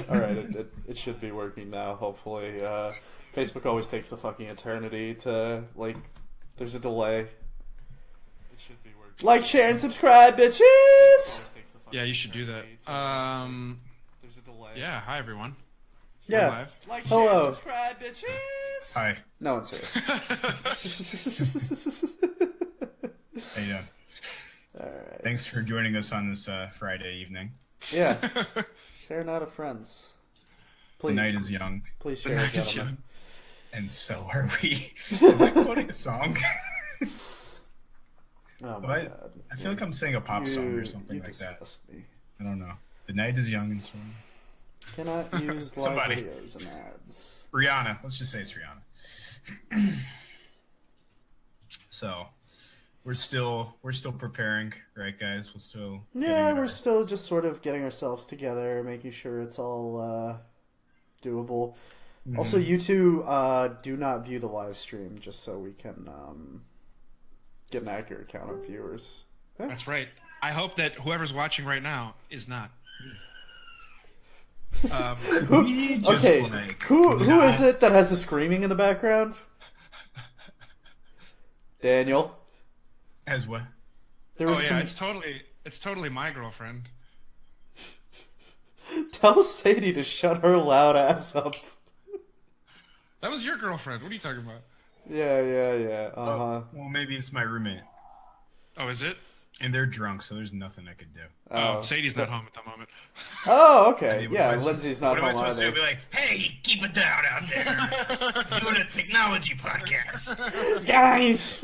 All right, it should be working now. Hopefully, Facebook always takes a fucking eternity to like. There's a delay. It should be working. Like, share, and subscribe, bitches. Yeah, you should do that. There's a delay. Yeah, hi everyone. Yeah. Live. Like, share, and subscribe, bitches. Hi. No one's here. How you doing? All right. Thanks for joining us on this Friday evening. Yeah. Share not of friends. Please. The night is young. Please share, gentlemen. Young. And so are we. Am I quoting a song? Oh my god. I feel like I'm saying a pop song or something like that. Me. I don't know. The night is young and so on. Cannot use live Somebody. videos and ads. Rihanna. Let's just say it's Rihanna. So, we're still preparing, right, guys? We're still just sort of getting ourselves together, making sure it's all doable. Mm-hmm. Also, you two do not view the live stream, just so we can get an accurate count of viewers. Huh? That's right. I hope that whoever's watching right now is not. Who is it that has the screaming in the background? Daniel. As what? There was it's totally my girlfriend. Tell Sadie to shut her loud ass up. That was your girlfriend. What are you talking about? Yeah. Well, maybe it's my roommate. Oh, is it? And they're drunk, so there's nothing I could do. Sadie's not home at the moment. Oh, okay. I mean, Yeah, Lindsay's not What am I home supposed to either. do? Be like, hey, keep it down out there. Doing a technology podcast. Guys!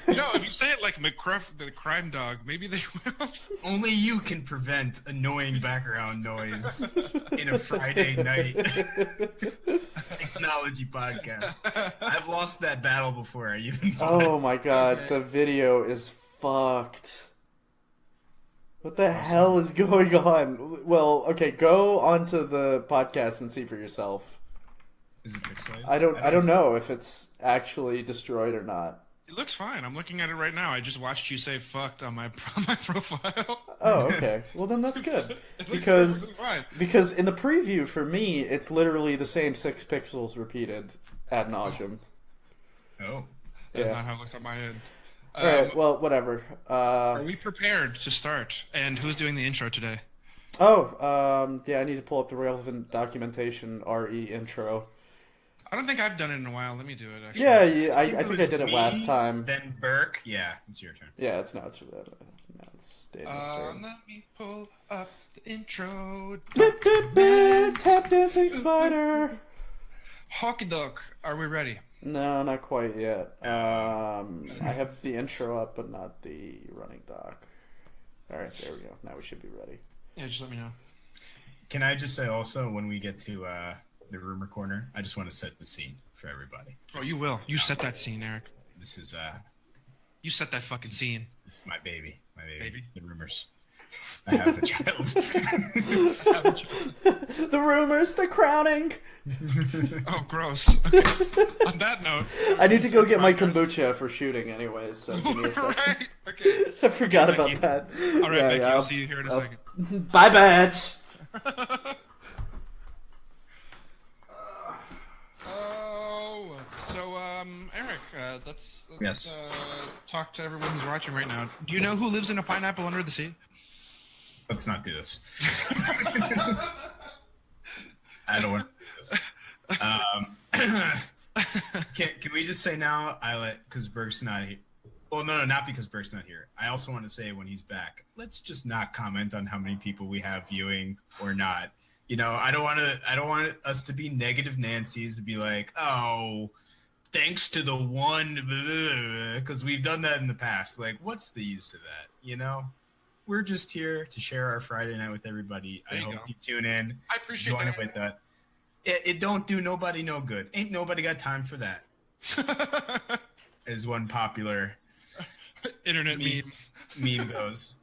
If you say it like McCruff, the crime dog, maybe they will. Only you can prevent annoying background noise in a Friday night technology podcast. I've lost that battle before I even fought. Oh my god, the video is fucked. What the hell is going on? Well, okay, go onto the podcast and see for yourself. Is it pixelated? I don't know if it's actually destroyed or not. It looks fine. I'm looking at it right now. I just watched you say "fucked" on my profile. Oh, okay. Well, then that's good. It looks Because fine. because in the preview for me, it's literally the same 6 pixels repeated ad nauseum. Oh. That's Yeah. not how it looks on my end. All right. Well, whatever. Are we prepared to start? And who's doing the intro today? Yeah. I need to pull up the relevant documentation. RE intro. I don't think I've done it in a while. Let me do it. Actually. Yeah. I think I was did it me, last time. Then Burke. Yeah, it's your turn. Yeah. It's Daniel's turn. Let me pull up the intro. Tap dancing spider. Hockey duck. Are we ready? No, not quite yet. I have the intro up, but not the running doc. All right, there we go. Now we should be ready. Yeah, just let me know. Can I just say also, when we get to the rumor corner, I just want to set the scene for everybody. Oh, you will. You set that scene, Eric. This is You set that fucking scene. this is my baby. Baby? The rumors. I have a child. The rumors, the crowning. Oh, gross. Okay. On that note, I need to go get my kombucha for shooting, anyways. So give me a second. Right. Okay. I forgot Thank about you. that. All right, Becky. I'll see you here in a I'll- second. Bye, bitch. Eric, let's Yes. talk to everyone who's watching right now. Do you know who lives in a pineapple under the sea? Let's not do this. I don't want to do this. Can we just say now, because Berg's not here. Well, no, not because Berg's not here. I also want to say when he's back, let's just not comment on how many people we have viewing or not. I don't want us to be negative Nancy's to be like, oh, thanks to the one, because we've done that in the past. Like, what's the use of that? We're just here to share our Friday night with everybody. I hope you tune in. I appreciate Join that. it with that. It don't do nobody no good. Ain't nobody got time for that. As one popular Internet meme. goes.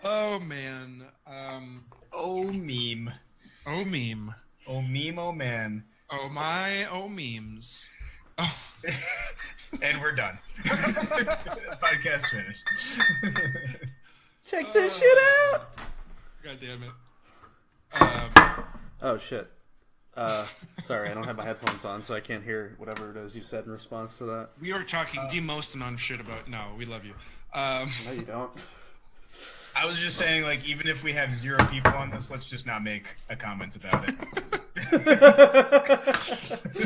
Oh, man. Oh, meme. Oh, meme. Oh, meme, oh, man. Oh, my, oh, memes. Oh. And we're done. Podcast finished. Check this shit out. God damn it. Oh shit. Sorry, I don't have my headphones on, so I can't hear whatever it is you said in response to that. We are talking the most non shit about. No, we love you. No, you don't. I was just saying, like, even if we have 0 people on this, let's just not make a comment about it.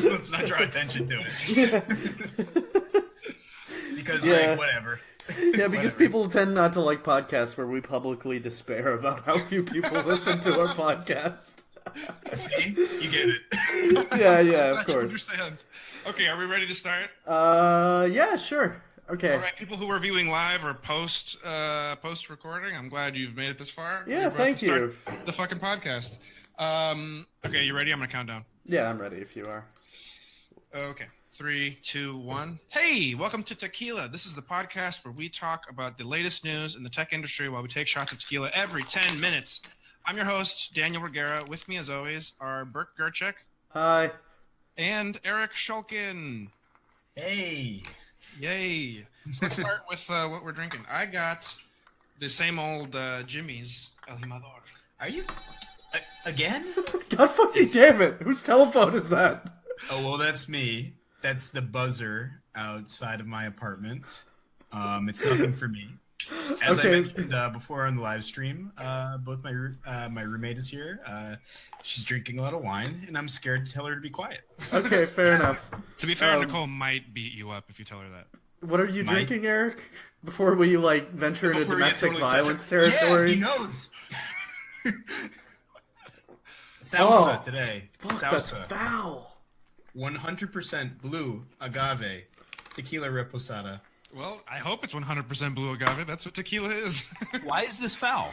Let's not draw attention to it. Because, like, whatever. Yeah, because people tend not to like podcasts where we publicly despair about how few people listen to our podcast. See? You get it. Yeah, of course. Understand. Okay, are we ready to start? Yeah, sure. Okay. All right, people who are viewing live or post recording, I'm glad you've made it this far. Yeah, thank you. The fucking podcast. Okay, you ready? I'm gonna count down. Yeah, I'm ready if you are. Okay. 3, 2, 1. Hey, welcome to Techquila. This is the podcast where we talk about the latest news in the tech industry while we take shots of tequila every 10 minutes. I'm your host, Daniel Vergara. With me, as always, are Burke Gerchek. Hi. And Eric Shulkin. Hey. Yay. So let's start with what we're drinking. I got the same old Jimmy's El Jimador. Are you... again? God fucking damn it. Whose telephone is that? Oh, well, that's me. That's the buzzer outside of my apartment. It's nothing for me. As I mentioned before on the live stream, both my roommate is here. She's drinking a lot of wine, and I'm scared to tell her to be quiet. Okay, fair enough. To be fair, Nicole might beat you up if you tell her that. What are you drinking, Eric? Before we venture into domestic violence territory? Yeah, he knows. Salsa today. Fuck, Salsa. that's foul. 100% blue agave tequila reposada. Well, I hope it's 100% blue agave. That's what tequila is. Why is this foul?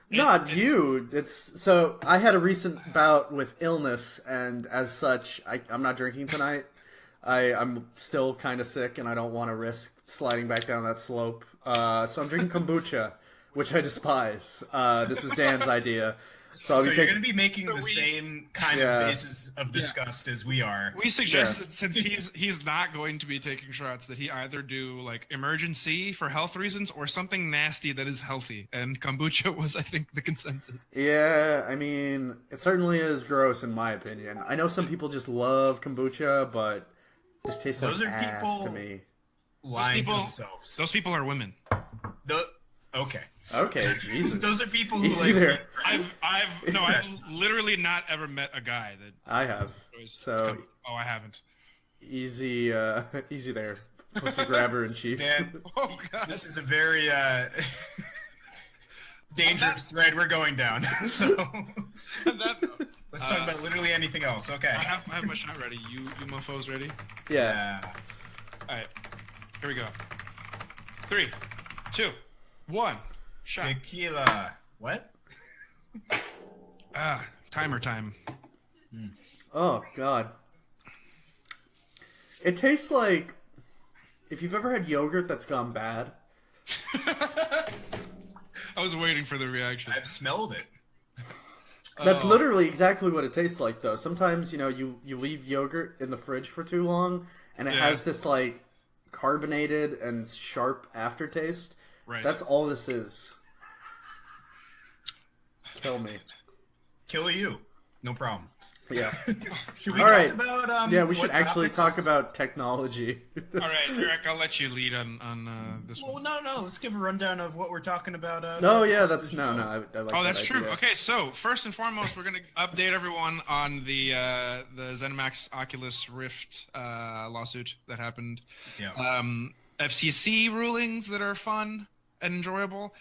Not you. So I had a recent bout with illness, and as such, I'm not drinking tonight. I'm still kind of sick, and I don't want to risk sliding back down that slope. So I'm drinking kombucha, which I despise. This was Dan's idea. So you're going to be making the same kind of faces of disgust as we are. We suggested since he's not going to be taking shots that he either do like emergency for health reasons or something nasty that is healthy. And kombucha was, I think, the consensus. Yeah, I mean, it certainly is gross in my opinion. I know some people just love kombucha, but this tastes like ass to me. Lying to themselves. Those people are women. Okay, Jesus. Those are people who Easy there. I've literally not ever met a guy that I have. So I haven't. Easy there. Pussy grabber in chief. Man, oh God. This is a very dangerous thread we're going down. So let's talk about literally anything else. Okay. I have my shot ready. You mofos ready? Yeah. All right. Here we go. 3, 2, 1. Shot. Tequila. What? Timer time. Oh God. It tastes like if you've ever had yogurt that's gone bad. I was waiting for the reaction. I've smelled it. That's literally exactly what it tastes like, though. Sometimes, you leave yogurt in the fridge for too long, and it has this, like, carbonated and sharp aftertaste. Right. That's all this is. Kill me. Kill you. No problem. Yeah. Should we all right. talk about we should actually talk about technology. All right, Eric, I'll let you lead on this one. Well, no. Let's give a rundown of what we're talking about. I like that's that true. idea. Okay, so first and foremost, we're going to update everyone on the ZeniMax Oculus Rift lawsuit that happened. Yeah. FCC rulings that are fun and enjoyable.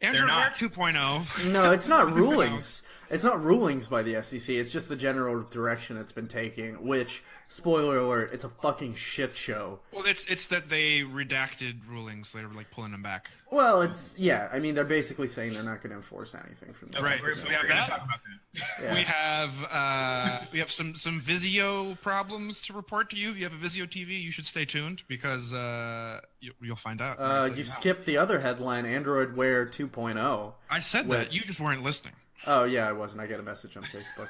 Android Wear 2.0. No, it's not rulings. It's not rulings by the FCC. It's just the general direction it's been taking. Which, spoiler alert, it's a fucking shit show. Well, it's that they redacted rulings. They were like pulling them back. Well, I mean, they're basically saying they're not going to enforce anything from the Right. We're going to talk about that. Yeah. We have some Vizio problems to report to you. If you have a Vizio TV, you should stay tuned because you'll find out. You skipped the other headline, Android Wear 2.0. I said that. You just weren't listening. Oh, yeah, I wasn't. I get a message on Facebook.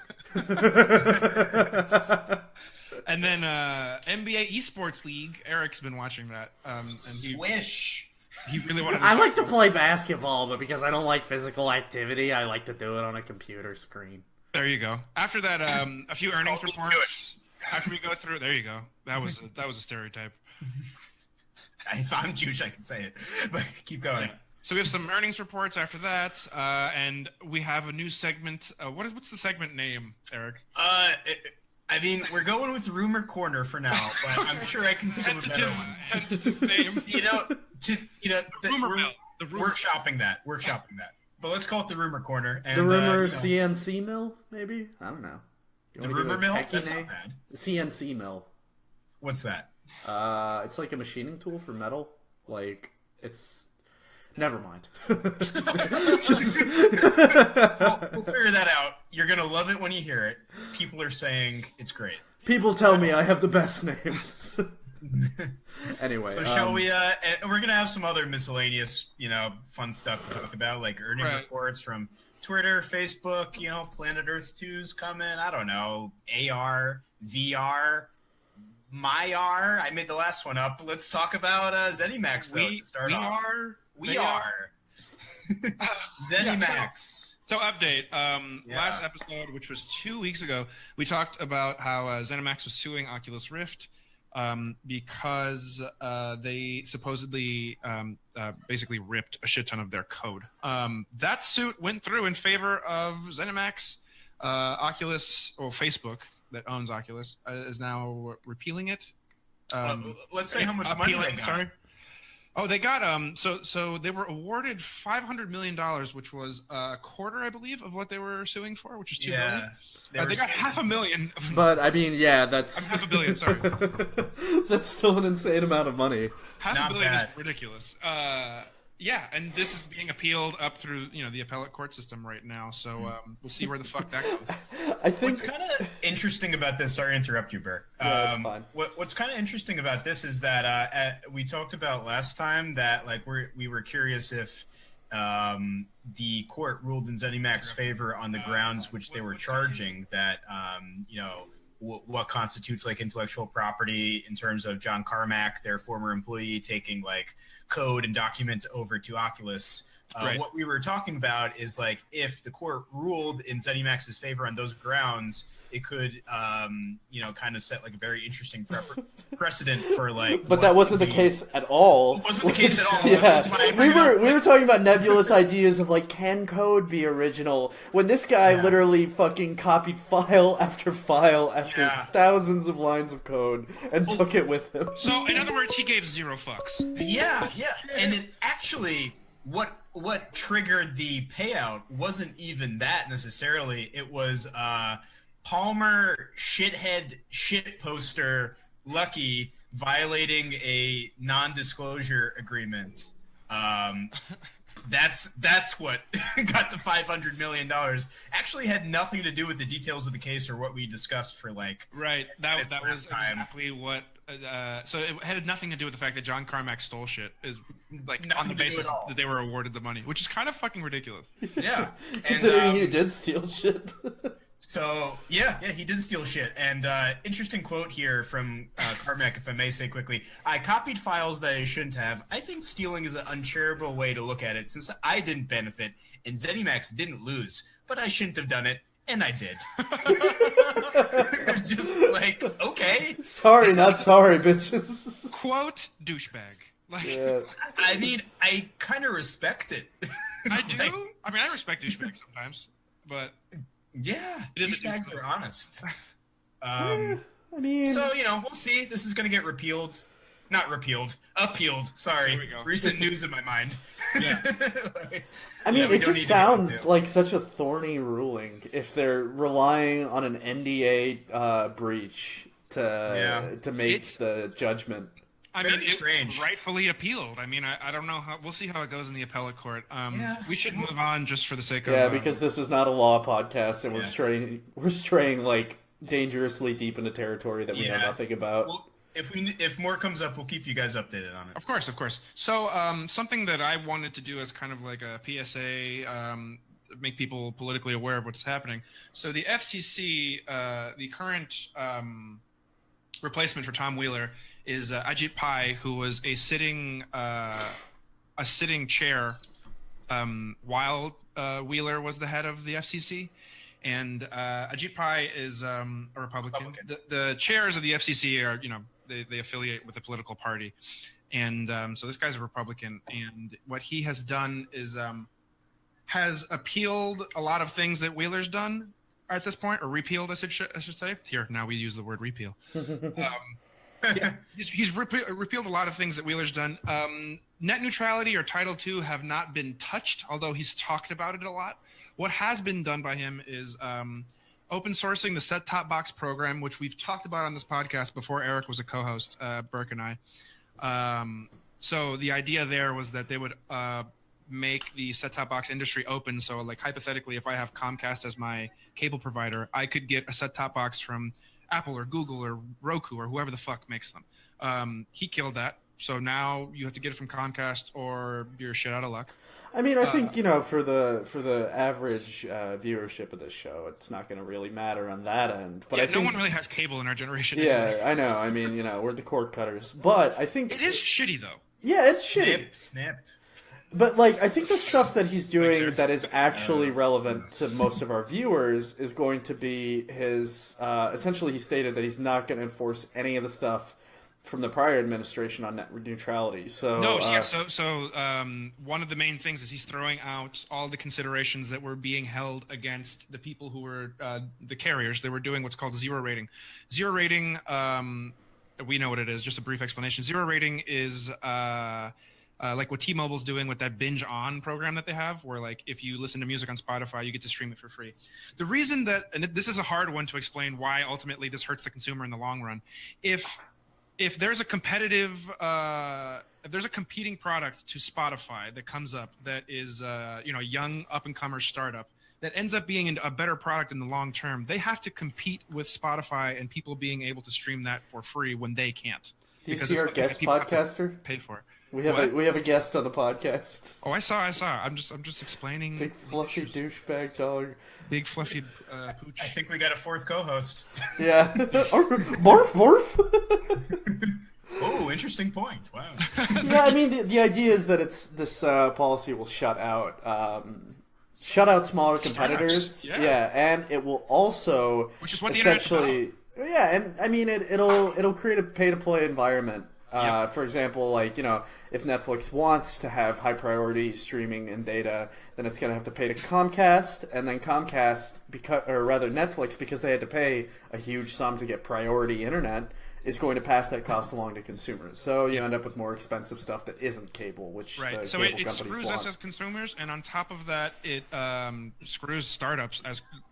And then NBA eSports League. Eric's been watching that. And Swish. He really wanted to I like to play basketball, but because I don't like physical activity, I like to do it on a computer screen. There you go. After that, a few earnings reports. After we go through, there you go. That was a stereotype. If I'm Jewish, I can say it. But keep going. Yeah. So we have some earnings reports after that, and we have a new segment. What's the segment name, Eric? I mean, we're going with Rumor Corner for now, but I'm sure I can think of a better one. Tentative name. Rumor mill. Workshopping that. But let's call it the Rumor Corner. And, the rumor CNC mill, maybe? I don't know. The rumor mill? That's not bad. The CNC mill. What's that? It's like a machining tool for metal. Like, it's... Never mind. Just... we'll figure that out. You're going to love it when you hear it. People are saying it's great. People tell me I have the best names. Anyway. So shall we, we're going to have some other miscellaneous, fun stuff to talk about, like earning reports from Twitter, Facebook, Planet Earth 2's coming, I don't know, AR, VR, MyR. I made the last one up. Let's talk about ZeniMax, though, to start off. We are. ZeniMax. So update. Last episode, which was 2 weeks ago, we talked about how ZeniMax was suing Oculus Rift because they supposedly basically ripped a shit ton of their code. That suit went through in favor of ZeniMax. Oculus, or Facebook, that owns Oculus, is now repealing it. Let's say how much money they got. Sorry. Oh, they got So they were awarded $500 million, which was a quarter, I believe, of what they were suing for, which is $2 billion. They got $500,000. But I mean, yeah, that's $500 million. Sorry, that's still an insane amount of money. $500 million is ridiculous. Yeah, and this is being appealed up through the appellate court system right now. So we'll see where the fuck that goes. I think what's kind of interesting about this. Sorry to interrupt you, Burke. Yeah, that's fine. What's kind of interesting about this is that we talked about last time that we were curious if the court ruled in ZeniMax's favor on the grounds which they were charging that what constitutes like intellectual property in terms of John Carmack, their former employee, taking like code and document over to Oculus. Right. What we were talking about is like if the court ruled in ZeniMax's favor on those grounds, it could kind of set like a very interesting precedent for like. But that wasn't the case at all. It wasn't the case at all. Yeah. We were talking about nebulous ideas of like, can code be original? When this guy literally fucking copied file after thousands of lines of code and took it with him. So in other words, he gave zero fucks. Yeah, and it actually what triggered the payout wasn't even that necessarily. It was Palmer shithead shit poster Lucky violating a non-disclosure agreement. That's what got the $500 million. Actually had nothing to do with the details of the case or what we discussed for like. Right. That was exactly what. So it had nothing to do with the fact that John Carmack stole shit. Is like nothing on the basis that they were awarded the money, which is kind of fucking ridiculous. Yeah. Considering he did steal shit. So yeah, he did steal shit. And interesting quote here from Carmack, if I may say quickly. I copied files that I shouldn't have. I think stealing is an uncharitable way to look at it, since I didn't benefit and ZeniMax didn't lose, but I shouldn't have done it, and I did. Just like, okay. Sorry, not sorry, bitches. Quote douchebag. Like, yeah. I mean, I kind of respect it. I do. I mean, I respect douchebags sometimes, but. Yeah, douchebags are honest. I mean, so we'll see. This is going to get repealed, not repealed, appealed. Sorry, there we go. Recent news in my mind. Yeah, I mean, it just sounds like such a thorny ruling if they're relying on an NDA breach to make the judgment. I mean, it's rightfully appealed. I mean, I don't know how. We'll see how it goes in the appellate court. We should move on just for the sake of. Yeah, because this is not a law podcast, and we're straying like dangerously deep into territory that we know nothing about. Well, if more comes up, we'll keep you guys updated on it. Of course. So, something that I wanted to do as kind of like a PSA, make people politically aware of what's happening. So the FCC, the current replacement for Tom Wheeler is Ajit Pai, who was a sitting a sitting chair while Wheeler was the head of the FCC. And Ajit Pai is a Republican. The chairs of the FCC are, they affiliate with a political party. And so this guy's a Republican. And what he has done is has appealed a lot of things that Wheeler's done at this point, or repealed, I should say. Here, now we use the word repeal. Yeah, he's repealed a lot of things that Wheeler's done. Net neutrality or Title II have not been touched, although he's talked about it a lot. What has been done by him is open sourcing the set-top box program, which we've talked about on this podcast before Eric was a co-host, Burke and I. So the idea there was that they would make the set-top box industry open. So, like, hypothetically, if I have Comcast as my cable provider, I could get a set-top box from Apple or Google or Roku or whoever the fuck makes them. He killed that. So now you have to get it from Comcast or you're shit out of luck. I mean, I think, for the average viewership of this show, it's not going to really matter on that end. But yeah, I think no one really has cable in our generation. Yeah, anyway. I know. I mean, we're the cord cutters. But I think it is shitty, though. Yeah, it's shitty. Snip. But, I think the stuff that he's doing that is actually relevant to most of our viewers is going to be his... essentially, he stated that he's not going to enforce any of the stuff from the prior administration on net neutrality. So one of the main things is he's throwing out all the considerations that were being held against the people who were the carriers. They were doing what's called zero rating. Zero rating, we know what it is. Just a brief explanation. Zero rating is... like what T-Mobile's doing with that binge on program that they have, where if you listen to music on Spotify, you get to stream it for free. The reason that, and this is a hard one to explain why ultimately this hurts the consumer in the long run. If there's a competitive, if there's a competing product to Spotify that comes up that is, a young up-and-comer startup that ends up being a better product in the long term, they have to compete with Spotify and people being able to stream that for free when they can't. Do you see our guest podcaster? Paid for it. We have a guest on the podcast. Oh, I saw. I'm just explaining. Big fluffy douchebag dog. Big fluffy pooch. I think we got a fourth co-host. Yeah. Morph. Oh, interesting point. Wow. Yeah, I mean the idea is that this policy will shut out smaller competitors. Startups. Yeah, and it will also which is what essentially. Yeah, and I mean it'll create a pay-to-play environment. Yep. For example, if Netflix wants to have high priority streaming and data, then it's going to have to pay to Comcast, and then Netflix, because they had to pay a huge sum to get priority internet, is going to pass that cost along to consumers. So you end up with more expensive stuff that isn't cable, which the so cable it companies screws want. us as consumers, and on top of that, it screws startups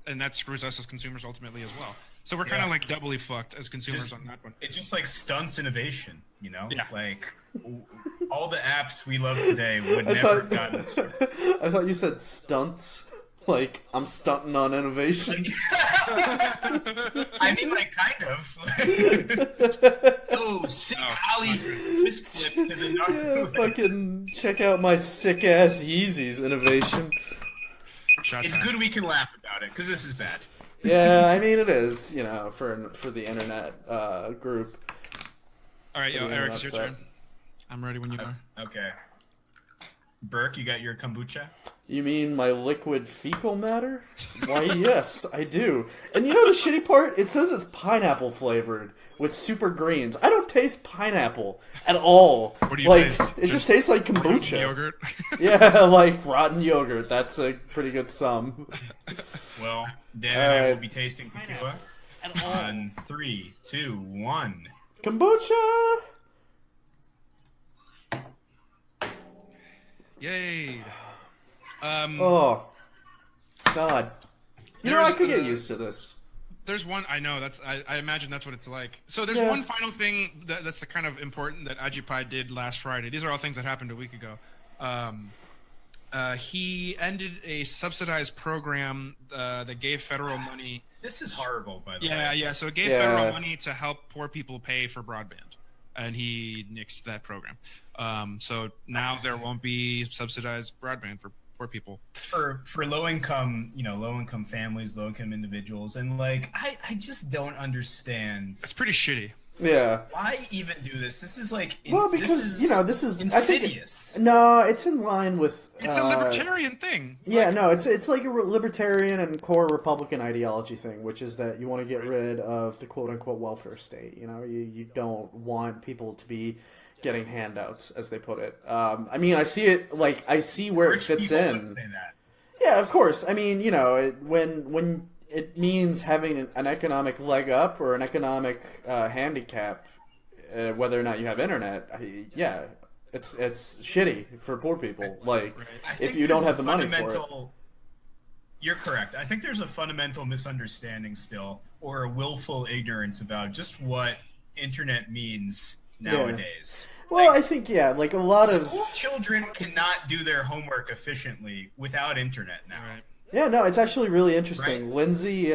and that screws us as consumers ultimately as well. So we're kind of doubly fucked as consumers on that one. It just stunts innovation, Yeah. All the apps we love today would never have gotten us. I thought you said stunts. I'm stunting on innovation. I mean, kind of. Oh, sick Ollie twist flip to the yeah, fucking check out my sick ass Yeezys innovation. It's good we can laugh about it because this is bad. Yeah, I mean it is, for the internet group. All right, Eric, it's your turn. I'm ready when you are. Okay. Burke, you got your kombucha? You mean my liquid fecal matter? Why, yes, I do. And the shitty part? It says it's pineapple flavored with super greens. I don't taste pineapple at all. What do you taste? It just tastes like kombucha. Yogurt? Yeah, like rotten yogurt. That's a pretty good sum. Well, Dan and I will be tasting tequila. On 3, 2, 1. Kombucha! Yay! Oh, God. I could get used to this. There's one, I know, I imagine that's what it's like. So there's one final thing that's the kind of important that Ajit Pai did last Friday. These are all things that happened a week ago. He ended a subsidized program that gave federal money. This is horrible, by the way. Yeah. So it gave federal money to help poor people pay for broadband, and he nixed that program. So now there won't be subsidized broadband for poor people. For low income families, low income individuals, and I just don't understand. It's pretty shitty. Yeah. Why even do this? This is like because this is insidious. It's in line with. It's a libertarian thing. Yeah, it's like a libertarian and core Republican ideology thing, which is that you want to get rid of the quote unquote welfare state. You don't want people to be getting handouts, as they put it. I mean, I see it I see where it fits in. Would say that. Yeah, of course. I mean, when it means having an economic leg up or an economic handicap, whether or not you have internet, it's shitty for poor people. Like, if you don't have the money for it. You're correct. I think there's a fundamental misunderstanding still, or a willful ignorance about just what internet means nowadays. Yeah. Well, I think a lot of school children cannot do their homework efficiently without internet now. Right. Yeah, no, it's actually really interesting. Right. Lindsay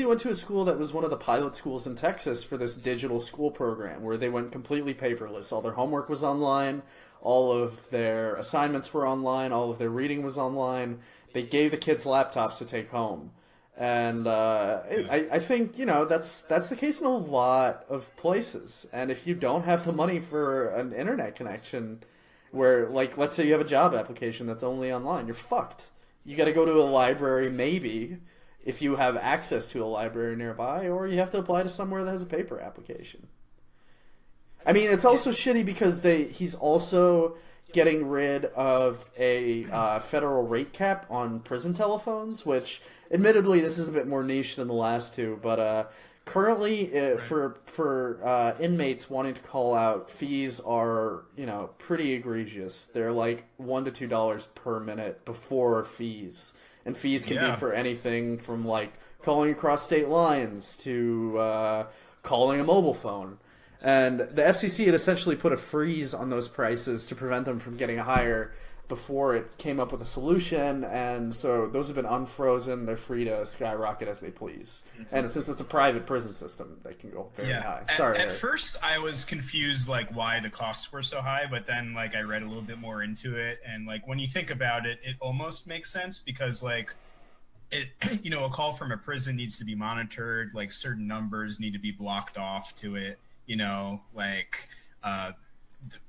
went to a school that was one of the pilot schools in Texas for this digital school program where they went completely paperless. All their homework was online, all of their assignments were online, all of their reading was online. They gave the kids laptops to take home. And I think, that's the case in a lot of places. And if you don't have the money for an internet connection where, let's say you have a job application that's only online, you're fucked. You got to go to a library, maybe, if you have access to a library nearby, or you have to apply to somewhere that has a paper application. I mean, it's also shitty because he's also getting rid of a federal rate cap on prison telephones, which, admittedly, this is a bit more niche than the last two, but currently, for inmates wanting to call out, fees are, pretty egregious. They're like $1 to $2 per minute before fees. And fees can be for anything from, calling across state lines to calling a mobile phone. And the FCC had essentially put a freeze on those prices to prevent them from getting higher before it came up with a solution, and so those have been unfrozen. They're free to skyrocket as they please. And since it's a private prison system, they can go very high. Sorry. At first, I was confused, why the costs were so high, but then, I read a little bit more into it, and, when you think about it, it almost makes sense because, it, a call from a prison needs to be monitored, certain numbers need to be blocked off to it,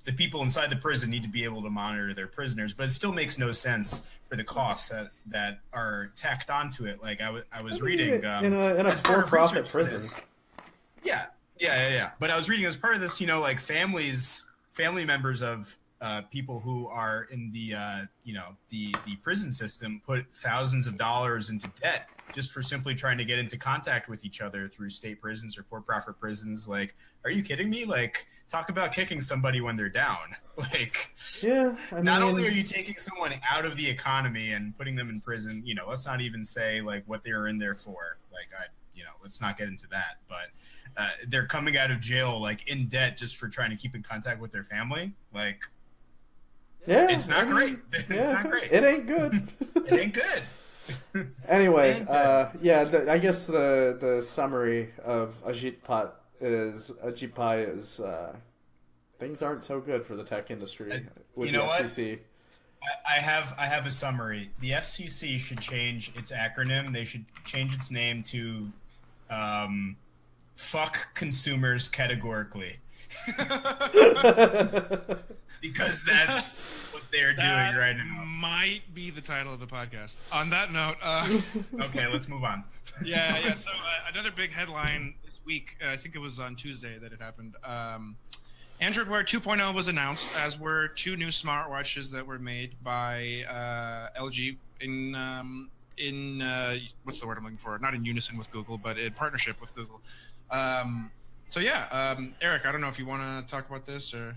the people inside the prison need to be able to monitor their prisoners, but it still makes no sense for the costs that are tacked onto it. I was reading in a for-profit prison. Yeah. But I was reading as part of this, family members of people who are in the the prison system put thousands of dollars into debt just for simply trying to get into contact with each other through state prisons or for-profit prisons. Are you kidding me? Talk about kicking somebody when they're down. Not only are you taking someone out of the economy and putting them in prison, let's not even say what they're in there for. Let's not get into that. But they're coming out of jail in debt just for trying to keep in contact with their family. It's not great. It's not great. It ain't good. It ain't good. Anyway, I guess the summary of Ajit Pai is things aren't so good for the tech industry with the FCC. I have a summary. The FCC should change its acronym. They should change its name to "Fuck Consumers Categorically." Because that's what they're doing right now. Might be the title of the podcast. On that note, okay, let's move on. Yeah. So another big headline this week. I think it was on Tuesday that it happened. Android Wear 2.0 was announced, as were two new smartwatches that were made by LG in what's the word I'm looking for? Not in unison with Google, but in partnership with Google. Eric, I don't know if you want to talk about this or.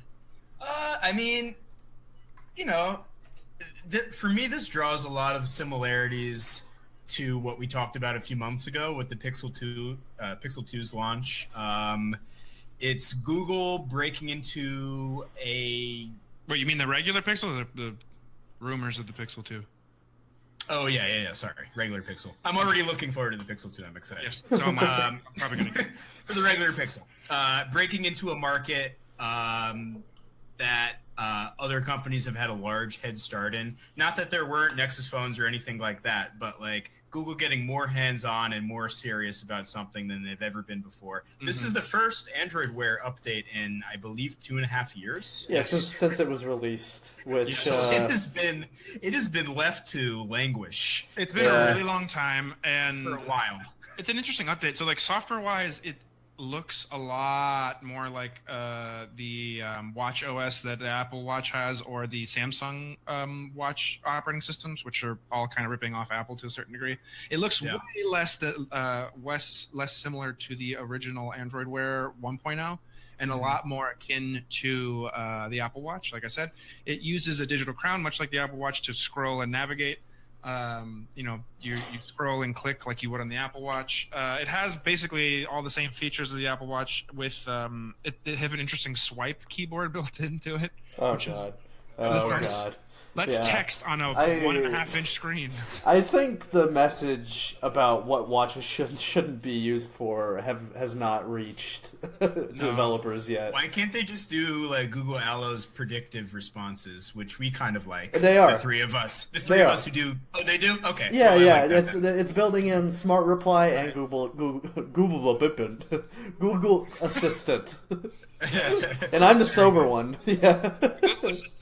For me, this draws a lot of similarities to what we talked about a few months ago with the Pixel 2's launch. It's Google breaking into a... Wait, you mean the regular Pixel or the rumors of the Pixel 2? Oh, yeah. Sorry. Regular Pixel. I'm already looking forward to the Pixel 2. I'm excited. Yes. So I'm probably going to... For the regular Pixel. Breaking into a market that other companies have had a large head start in. Not that there weren't Nexus phones or anything like that, but like Google getting more hands-on and more serious about something than they've ever been before. This is the first Android Wear update in, I believe, 2.5 years. Yeah, since it was released, which it has been left to languish. It's been a really long time, and for a while. It's an interesting update. So, like, software-wise, it looks a lot more like the Watch OS that the Apple Watch has, or the Samsung Watch operating systems, which are all kind of ripping off Apple to a certain degree. It looks way less similar to the original Android Wear 1.0, and a lot more akin to the Apple Watch. Like I said, it uses a digital crown, much like the Apple Watch, to scroll and navigate. You scroll and click like you would on the Apple Watch. It has basically all the same features as the Apple Watch, with it have an interesting swipe keyboard built into it. Oh god. Let's text on a 1.5-inch screen. I think the message about what watches shouldn't be used for has not reached developers yet. Why can't they just do like Google Allo's predictive responses, which we kind of like? They are. The three of us who do. Oh, they do. Okay. Yeah, well, yeah. Like it's building in Smart Reply and Google Assistant. And I'm the sober one. Yeah. Google Assistant,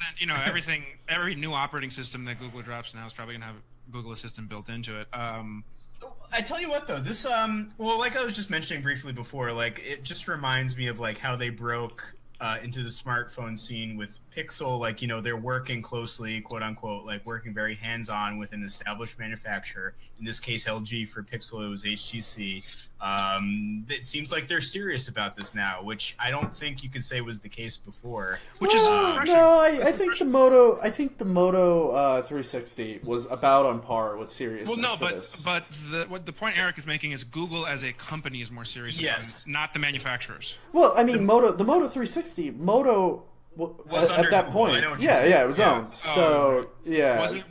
every new operating system that Google drops now is probably going to have Google Assistant built into it. I tell you what, though, this like I was just mentioning briefly before, like it just reminds me of like how they broke into the smartphone scene with Pixel. Like, they're working closely, quote unquote, like working very hands-on with an established manufacturer. In this case, LG. For Pixel, it was HTC. It seems like they're serious about this now, which I don't think you could say was the case before. Which is refreshing. No, I think the Moto 360 was about on par with seriousness. Well, no, for this. but the point Eric is making is Google as a company is more serious about it, not the manufacturers. Well, I mean, the Moto 360, was at that point, it was owned. So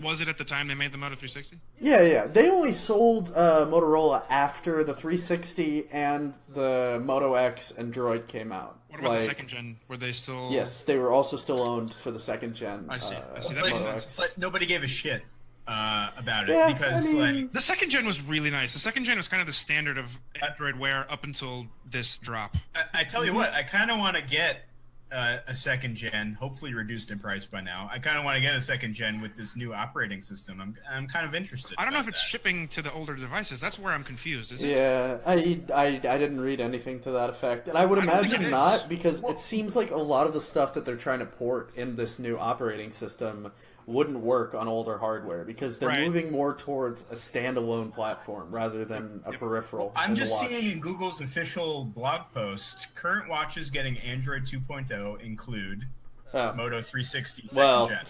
was it at the time they made the Moto 360? Yeah. They only sold Motorola after the 360 and the Moto X and Droid came out. What about the second gen? Were they still? Yes, they were also still owned for the second gen. I see. That makes sense. But nobody gave a shit about it because the second gen was really nice. The second gen was kind of the standard of Android Wear up until this drop. I tell you what, I kind of want to get a second gen, hopefully reduced in price by now. I kind of want to get a second gen with this new operating system. I'm kind of interested. I don't know if it's shipping to the older devices. That's where I'm confused. Is it? Yeah, I didn't read anything to that effect, and I would imagine not, because it seems like a lot of the stuff that they're trying to port in this new operating system wouldn't work on older hardware, because they're moving more towards a standalone platform rather than a peripheral. I'm just seeing in Google's official blog post, current watches getting Android 2.0 include Moto 360 second gen.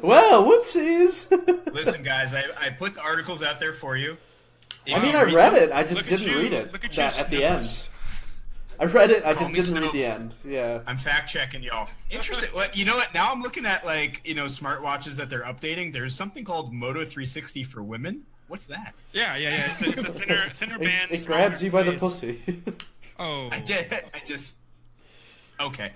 Well, whoopsies! Listen, guys, I put the articles out there for you. I read it. I just didn't read it at the end. I read it. I just didn't read the end. Yeah. I'm fact checking y'all. Interesting. You know what? Now I'm looking at smartwatches that they're updating. There's something called Moto 360 for women. What's that? Yeah. It's a thinner band. It grabs you by the pussy. Oh. I did. Okay.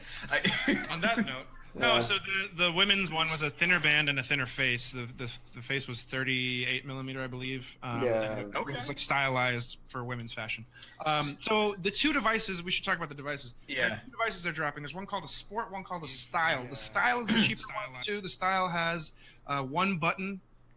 On that note. No, so the women's one was a thinner band and a thinner face. The face was 38 millimeter, I believe. It was like stylized for women's fashion. So the two devices, we should talk about the devices. Yeah. The two devices they're dropping. There's one called a Sport, one called a Style. The Style is the cheap style. The Style has one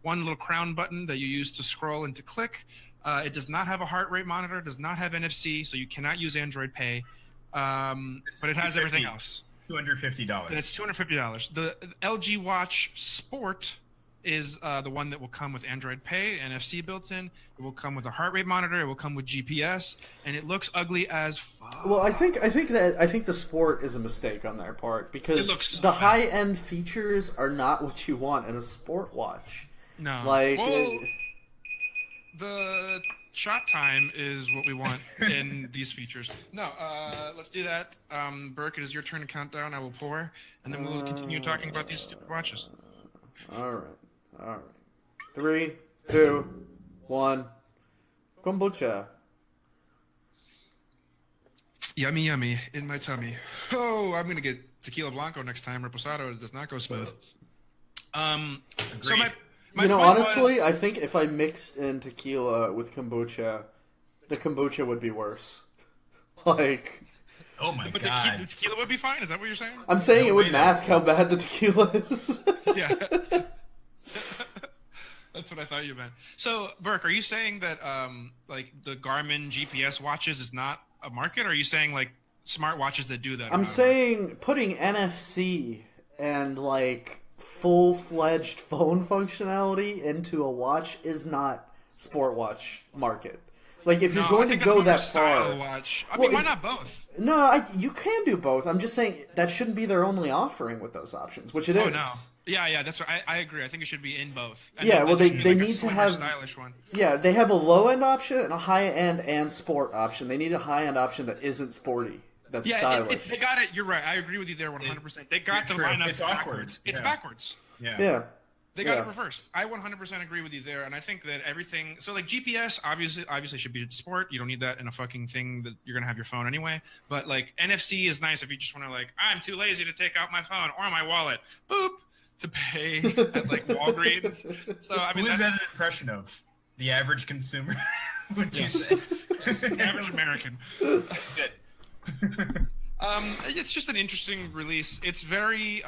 little crown button that you use to scroll and to click. It does not have a heart rate monitor. It does not have NFC, so you cannot use Android Pay. But it has everything else. $250. And it's $250. The LG Watch Sport is the one that will come with Android Pay, NFC built in. It will come with a heart rate monitor. It will come with GPS, and it looks ugly as fuck. Well, I think the Sport is a mistake on their part, because the high-end features are not what you want in a sport watch. No, the shot time is what we want in these features. No, let's do that. Burke, it is your turn to count down. I will pour, and then we'll continue talking about these stupid watches. All right. 3, 2, 1. Kombucha. Yummy in my tummy. Oh, I'm gonna get tequila blanco next time, reposado. It does not go smooth. So Agreed. my You know, point honestly, was- I think if I mixed in tequila with kombucha, the kombucha would be worse. Like, Oh my but god. the tequila would be fine. Is that what you're saying? I'm saying No it would way mask that- how bad the tequila is. Yeah. That's what I thought you meant. So, Burke, are you saying that like the Garmin GPS watches is not a market, or are you saying like smart watches that do that? are I'm not a saying putting NFC and like full-fledged phone functionality into a watch is not sport watch market. Like if you're market? No, I going to think that's go more that style far, watch. I Well, mean, why it- not both? no, you can do both. I'm just saying that shouldn't be their only offering with those options, which it is. Oh no. Yeah, that's right. I agree. I think it should be in both. And Yeah, then well, there they should be, like, a need to slimmer, have- stylish one. Yeah, they have a low-end option and a high-end and sport option. They need a high-end option that isn't sporty, that's Yeah, stylish. they got it. You're right. I agree with you there 100%. They got the True. lineup It's awkward. backwards. It's Yeah. backwards. Yeah. Yeah. They got Yeah. it reversed. I 100% agree with you there, and I think that everything. So like GPS, obviously should be sport. You don't need that in a fucking thing that you're gonna have your phone anyway. But like NFC is nice if you just want to like, I'm too lazy to take out my phone or my wallet, boop, to pay at like Walgreens. So I mean, Who is that's that an impression of? The average consumer? Would you say? the average American. Good. It's just an interesting release. It's very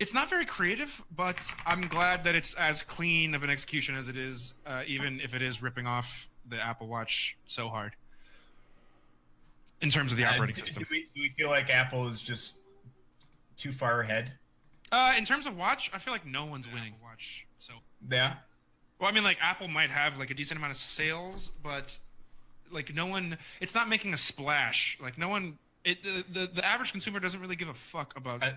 it's not very creative, but I'm glad that it's as clean of an execution as it is, even if it is ripping off the Apple Watch so hard. In terms of the operating system. Do we feel like Apple is just too far ahead? In terms of watch, I feel like no one's winning watch. So, Yeah. well, I mean, like Apple might have like a decent amount of sales, but like no one, it's not making a splash. Like no one, the average consumer doesn't really give a fuck about. I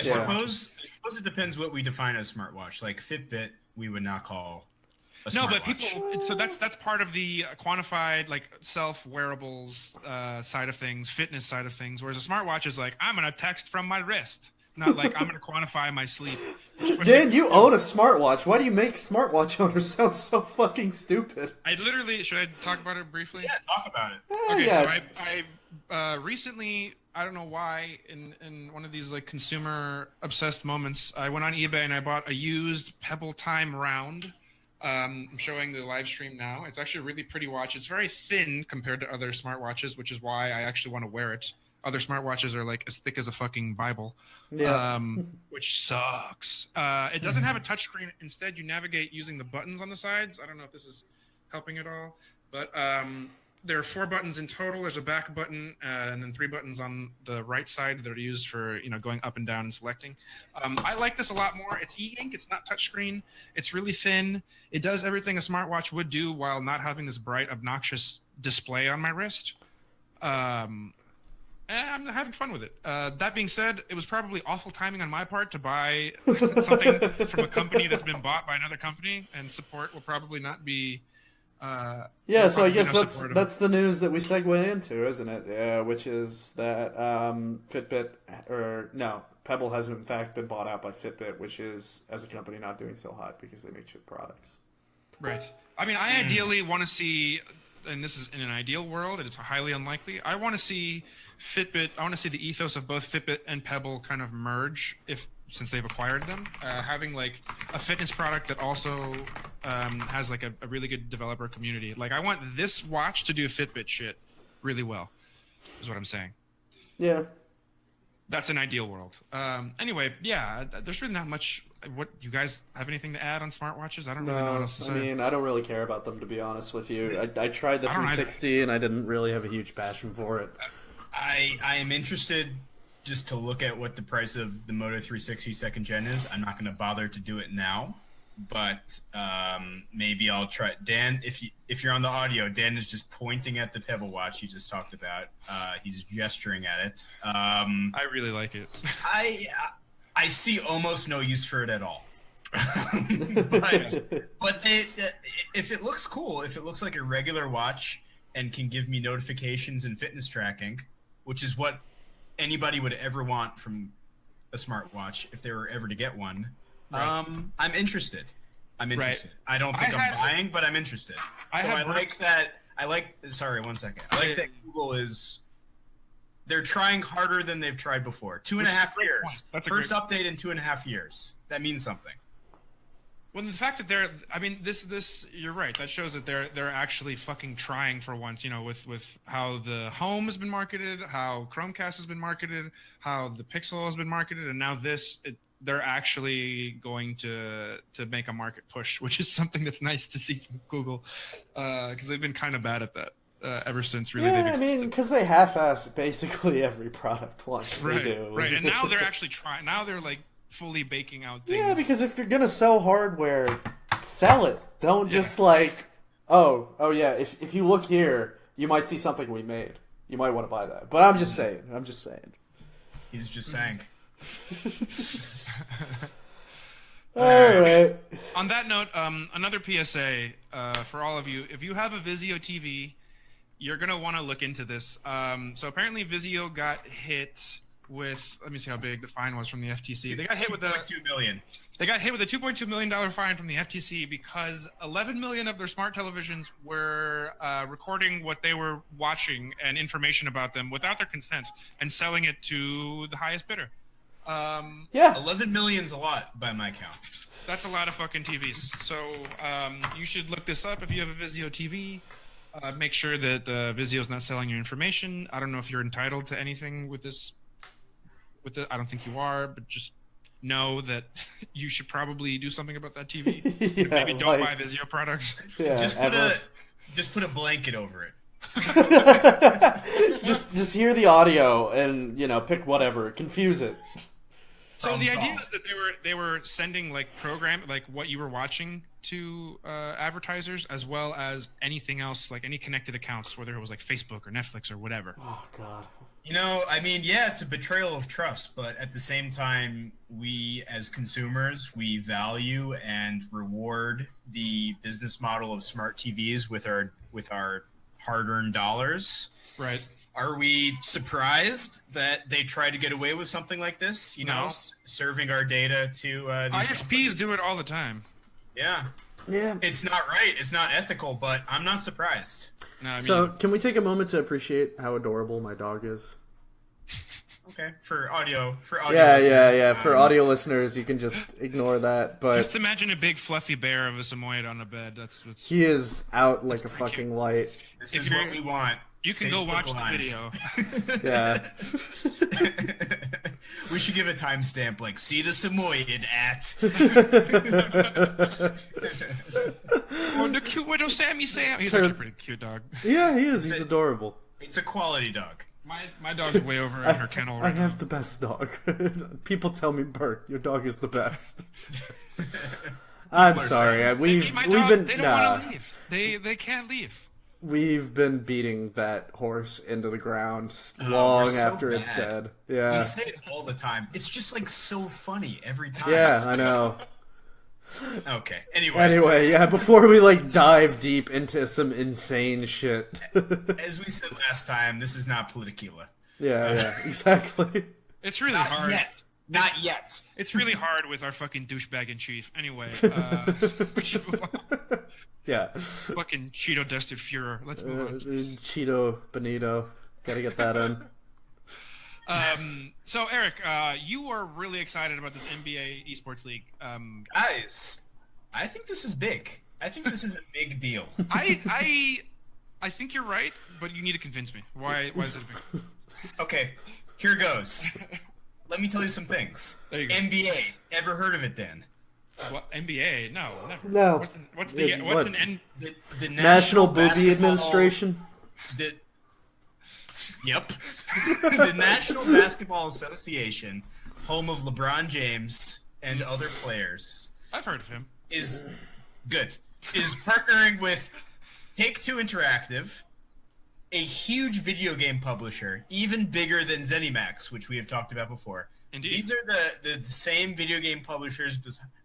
Yeah. suppose it depends what we define as smartwatch. Like Fitbit, we would not call a No, smartwatch. but people. So that's part of the quantified, like self wearables side of things, fitness side of things. Whereas a smartwatch is like, I'm gonna text from my wrist, not like I'm gonna quantify my sleep. Dan, you own a smartwatch. Why do you make smartwatch owners sound so fucking stupid? I literally should I talk about it briefly? Yeah, talk about it. Okay, yeah. so I recently, I don't know why, in one of these like consumer obsessed moments, I went on eBay and I bought a used Pebble Time round. I'm showing the live stream now. It's actually a really pretty watch. It's very thin compared to other smartwatches, which is why I actually want to wear it. Other smartwatches are like as thick as a fucking Bible, Yeah. which sucks. It doesn't have a touchscreen. Instead, you navigate using the buttons on the sides. I don't know if this is helping at all, but there are 4 buttons in total. There's a back button and then 3 buttons on the right side that are used for going up and down and selecting. I like this a lot more. It's e-ink. It's not touchscreen. It's really thin. It does everything a smartwatch would do while not having this bright, obnoxious display on my wrist. And I'm having fun with it. That being said, it was probably awful timing on my part to buy something from a company that's been bought by another company, and support will probably not be. Yeah, so I probably guess no that's support of that's the news that we segue into, isn't it? Yeah, which is that Fitbit Pebble has in fact been bought out by Fitbit, which is as a company not doing so hot because they make shit products. Right. I mean, I ideally want to see, and this is in an ideal world, and it's highly unlikely. I want to see Fitbit. I want to see the ethos of both Fitbit and Pebble kind of merge, since they've acquired them, having like a fitness product that also has like a really good developer community. Like I want this watch to do Fitbit shit really well, is what I'm saying. Yeah. That's an ideal world. Anyway, yeah, there's really not much. What you guys have anything to add on smartwatches? I don't really know what No, else to say. I mean, I don't really care about them, to be honest with you. I tried the I don't either. 360 and I didn't really have a huge passion for it. I am interested just to look at what the price of the Moto 360 second gen is. I'm not going to bother to do it now, but maybe I'll try. Dan, if you're on the audio, Dan is just pointing at the Pebble watch he just talked about. He's gesturing at it. I really like it. I see almost no use for it at all. but if it looks cool, if it looks like a regular watch and can give me notifications and fitness tracking, which is what anybody would ever want from a smartwatch if they were ever to get one, Right. I'm interested. Right. I don't think I'm buying, but I'm interested. I So had I like that. Sorry, 1 second. I like that Google is They're trying harder than they've tried before. 2.5 years. First great... update in 2.5 years. That means something. Well, the fact that they're, I mean, this, you're right. That shows that they're actually fucking trying for once. You know, with how the Home has been marketed, how Chromecast has been marketed, how the Pixel has been marketed, and now they're actually going to make a market push, which is something that's nice to see from Google, because they've been kind of bad at that ever since really they've existed. I mean, because they half-ass basically every product launch they do. Right, and now they're actually trying. Now they're like fully baking out things. Yeah, because if you're gonna sell hardware, sell it. Don't just like, oh yeah. If you look here, you might see something we made. You might want to buy that. But I'm just saying. He's just saying. All right. On that note, another PSA for all of you: if you have a Vizio TV, you're gonna want to look into this. So apparently, Vizio got hit with, let me see how big the fine was from the FTC. They got hit with $2 million. They got hit with a $2.2 million fine from the FTC because 11 million of their smart televisions were recording what they were watching and information about them without their consent and selling it to the highest bidder. 11 million's a lot by my count. That's a lot of fucking TVs. So you should look this up if you have a Vizio TV. Make sure that Vizio's not selling your information. I don't know if you're entitled to anything with this. I don't think you are, but just know that you should probably do something about that TV. Maybe don't buy Vizio products. Yeah, just put a blanket over it. just hear the audio and pick whatever, confuse it. So the idea is that they were sending like what you were watching to advertisers, as well as anything else, like any connected accounts, whether it was like Facebook or Netflix or whatever. Oh God. I mean, yeah, it's a betrayal of trust, but at the same time, we as consumers, we value and reward the business model of smart TVs with our hard-earned dollars. Right. Are we surprised that they try to get away with something like this? Serving our data to these ISPs companies? do it all the time. Yeah. Yeah. It's not right. It's not ethical, but I'm not surprised. No, So, can we take a moment to appreciate how adorable my dog is? Okay, for audio. Yeah. For audio listeners, you can just ignore that. But just imagine a big fluffy bear of a Samoyed on a bed. He is out like a fucking cute. light. This is what we want. You can Facebook go watch Live. the video. Yeah. We should give a timestamp, like, see the Samoyed at. Oh, the cute little Sammy Sam. He's actually a pretty cute dog. Yeah, he is. He's adorable. It's a quality dog. My dog's way over in her kennel right now. I have the best dog. People tell me, Bert, your dog is the best. I'm sorry. We've been. They don't want to leave. They can't leave. We've been beating that horse into the ground long after it's dead. Yeah. We say it all the time. It's just like so funny every time. Yeah, I know. Okay. Anyway, yeah, before we dive deep into some insane shit. As we said last time, this is not Techquila. Yeah, exactly. It's really hard. Not yet. It's really hard with our fucking douchebag in chief. Anyway, yeah. Fucking Cheeto dusted Führer. Let's move on. Cheeto Benito. Gotta get that in. So Eric, you are really excited about this NBA eSports League. Guys, I think this is big. I think this is a big deal. I think you're right, but you need to convince me. Why is it big? Okay, here goes. Let me tell you some things. There you go. NBA, ever heard of it, Dan? What, NBA? No, never. No. What's The National Boogie Administration? Yep. The National Basketball Association, home of LeBron James and other players. I've heard of him. Is partnering with Take-Two Interactive, a huge video game publisher, even bigger than ZeniMax, which we have talked about before. Indeed. These are the same video game publishers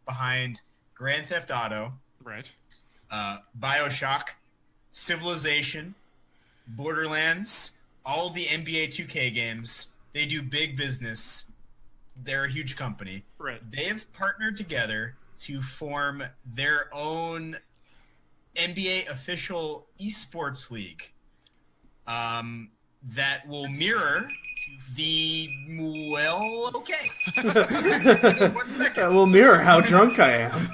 behind Grand Theft Auto, right? BioShock, Civilization, Borderlands, all the NBA 2K games. They do big business. They're a huge company. Right. They've partnered together to form their own NBA official eSports league that will mirror Okay. 1 second. That will mirror how drunk I am.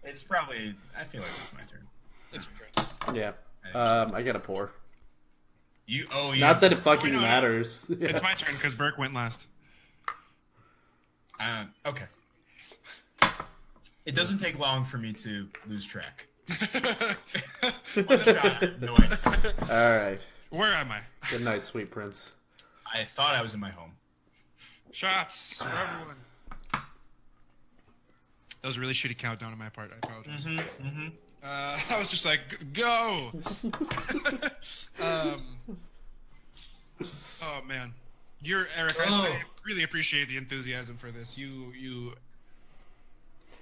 It's probably. I feel like it's my turn. It's your turn. Yeah. I gotta pour. You. Not that it fucking matters. Yeah. It's my turn because Burke went last. Okay. It doesn't take long for me to lose track. One shot. No way. All right. Where am I? Good night, sweet prince. I thought I was in my home. Shots for everyone. That was a really shitty countdown on my part. I apologize. I was just like, go! Oh, man. Eric, I really appreciate the enthusiasm for this.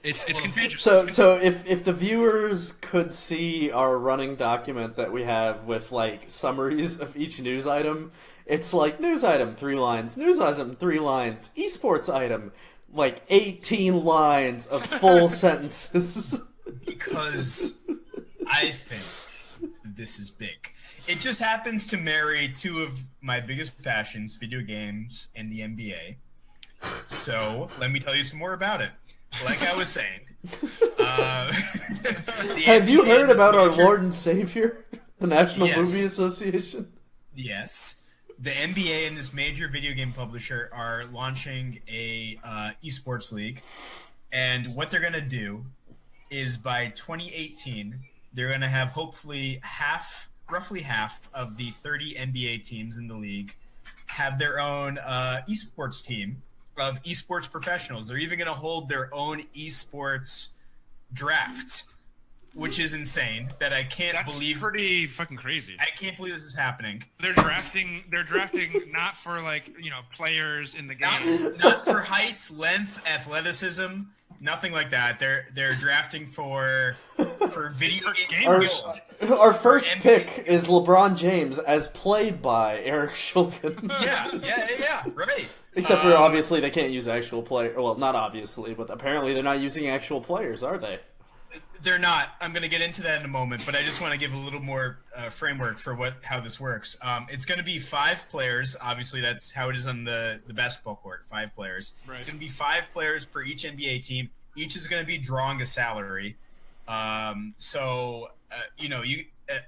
It's contagious. So if the viewers could see our running document that we have with like summaries of each news item, it's like news item 3 lines, news item 3 lines, eSports item like 18 lines of full sentences. Because I think this is big. It just happens to marry 2 of my biggest passions, video games and the NBA. So let me tell you some more about it. Like I was saying, have you heard about our Lord and Savior, the National Movie Association? Yes. The NBA and this major video game publisher are launching a eSports league, and what they're going to do is by 2018, they're going to have hopefully roughly half of the 30 NBA teams in the league have their own eSports team of esports professionals. They're even going to hold their own esports draft, which is insane. That I can't believe. That's pretty fucking crazy. I can't believe this is happening. They're drafting not for players in the game. Not for height, length, athleticism, nothing like that. They're drafting for video game skills. Our first pick is LeBron James, as played by Eric Shulkin. Yeah, right. Except for obviously they can't use actual players. Well, not obviously, but apparently they're not using actual players, are they? They're not. I'm going to get into that in a moment, but I just want to give a little more framework for how this works. It's going to be 5 players. Obviously, that's how it is on the basketball court. 5 players. Right. It's going to be 5 players per each NBA team. Each is going to be drawing a salary.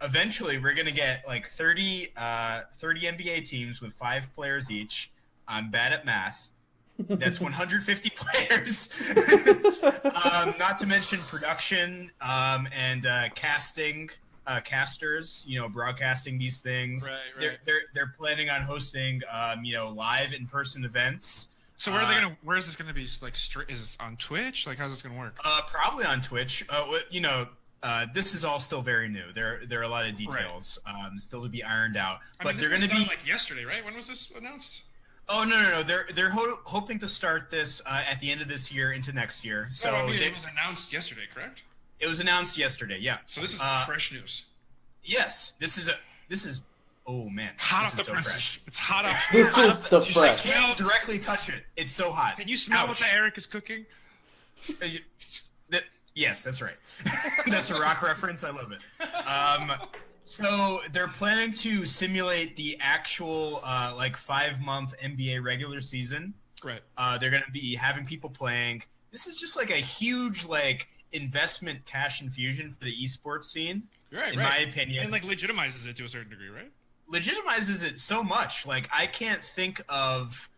Eventually we're going to get like 30 NBA teams with 5 players each. I'm bad at math. That's 150 players. Not to mention production and casting, casters. Broadcasting these things. Right. They're planning on hosting live in-person events. So where is this gonna be? Like, is this on Twitch? Like, how's this gonna work? Probably on Twitch. This is all still very new. There are a lot of details still to be ironed out. But they're gonna be like yesterday, right? When was this announced? Oh no! They're hoping to start this at the end of this year into next year. So it was announced yesterday, correct? It was announced yesterday. Yeah. So this is fresh news. Yes, this is. Oh man, hot this is off the so presses. fresh. It's hot off. This is the fresh. I can't directly touch it. It's so hot. Can you smell what the Eric is cooking? Yes, that's right. That's a rock reference. I love it. So they're planning to simulate the actual 5-month NBA regular season. Right. They're going to be having people playing. This is just like a huge investment cash infusion for the esports scene. Right. In my opinion. And legitimizes it to a certain degree, right? Legitimizes it so much. I can't think of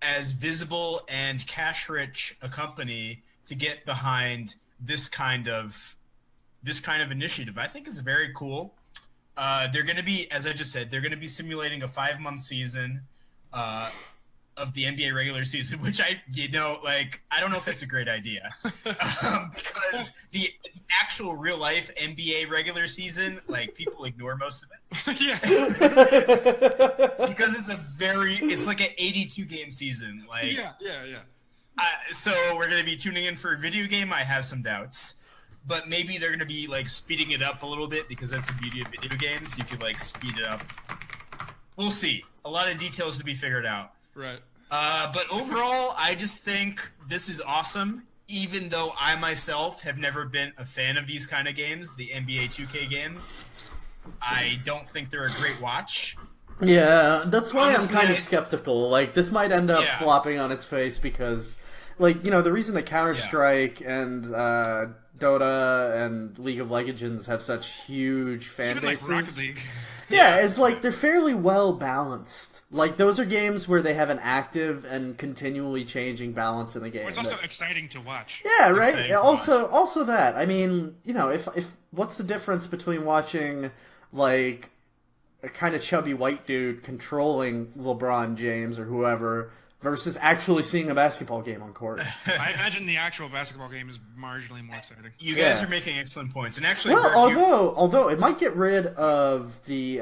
as visible and cash rich a company to get behind this kind of initiative. I think it's very cool. They're going to be, as I just said, they're going to be simulating a 5-month season of the NBA regular season, which I don't know if that's a great idea because the actual real life NBA regular season, people ignore most of it. Yeah. Because it's like an 82 game season. Yeah. So we're going to be tuning in for a video game. I have some doubts. But maybe they're going to be speeding it up a little bit because that's the beauty of video games. You could speed it up. We'll see. A lot of details to be figured out. Right. But overall, I just think this is awesome. Even though I myself have never been a fan of these kind of games, the NBA 2K games. I don't think they're a great watch. Yeah, that's why Honestly, I'm kind of skeptical. Like, this might end up Yeah. flopping on its face because, like, the reason that Counter-Strike and Dota and League of Legends have such huge fan Even like bases... Rocket League. Yeah, it's like they're fairly well balanced. Like, those are games where they have an active and continually changing balance in the game. It's also exciting to watch. Yeah, right. Exciting to Also that. I mean, if what's the difference between watching like a kind of chubby white dude controlling LeBron James or whoever versus actually seeing a basketball game on court? I imagine the actual basketball game is marginally more exciting. You guys Yeah. are making excellent points, and actually, Well, Bert, although it might get rid of the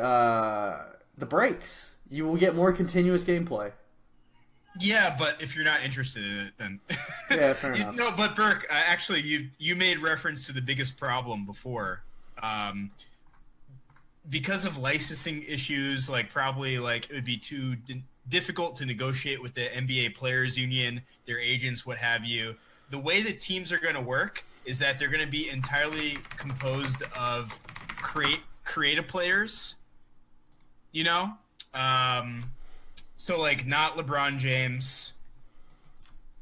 breaks, you will get more continuous gameplay. yeah, but if you're not interested in it, then Yeah, fair enough. No, but Burke, actually, you made reference to the biggest problem before. Because of licensing issues, probably it would be too difficult to negotiate with the NBA Players Union, their agents, what have you. The way that teams are going to work is that they're going to be entirely composed of creative players. So not LeBron James,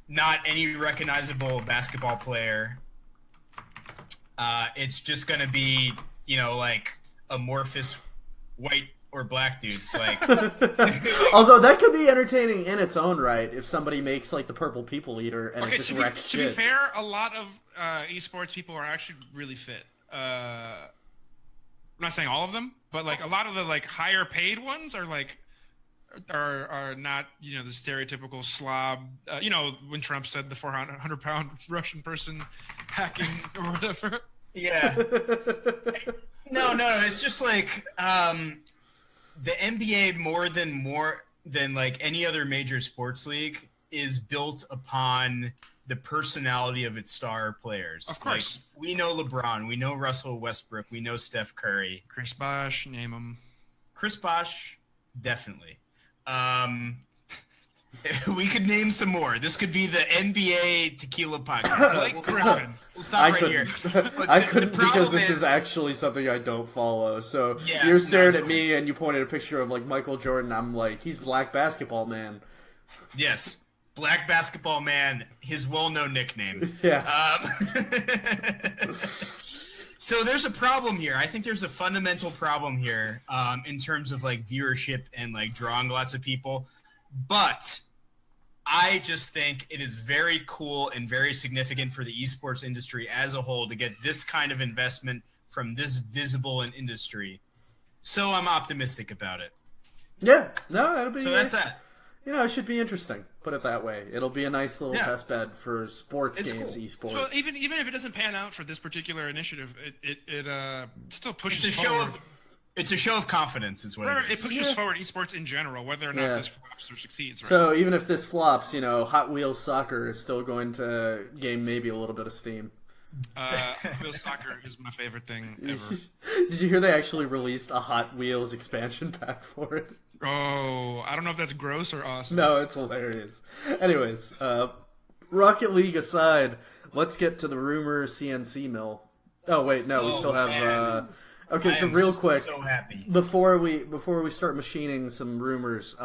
not any recognizable basketball player. It's just going to be amorphous white or black dudes. Although that could be entertaining in its own right if somebody makes the Purple People Eater and it just wrecks to shit. be fair, a lot of esports people are actually really fit. I'm not saying all of them, but a lot of the higher paid ones are are not the stereotypical slob. When Trump said the 400-pound Russian person hacking or whatever. Yeah. No. It's just the NBA more than any other major sports league is built upon the personality of its star players. Of course. We know LeBron, we know Russell Westbrook, we know Steph Curry. Chris Bosh, name him. Chris Bosh, definitely. We could name some more. This could be the NBA Tequila podcast. We'll stop right here. Look, I the couldn't because problem this is actually something I don't follow. So Yeah, you stared that's at me and you pointed a picture of Michael Jordan. I'm like, he's Black Basketball Man. Yes, Black Basketball Man, his well-known nickname. Yeah. So there's a problem here. I think there's a fundamental problem here in terms of viewership and drawing lots of people. But I just think it is very cool and very significant for the esports industry as a whole to get this kind of investment from this visible an industry. So I'm optimistic about it. Yeah. No, it'll be. So that's that. It should be interesting. Put it that way. It'll be a nice little test bed for sports It's games, cool. esports. Well, even if it doesn't pan out for this particular initiative, it still pushes It's a forward. It's a show of confidence, is what it It is. pushes forward esports in general, whether or not Yeah. this flops or succeeds. Right? So even if this flops, Hot Wheels Soccer is still going to gain maybe a little bit of steam. Wheel soccer is my favorite thing ever. Did you hear they actually released a Hot Wheels expansion pack for it? Oh, I don't know if that's gross or awesome. No, it's hilarious. Anyways, Rocket League aside, let's get to the rumor CNC mill. Oh wait, no, we still have. Man. Okay, I so am real quick, so happy. before we start machining some rumors,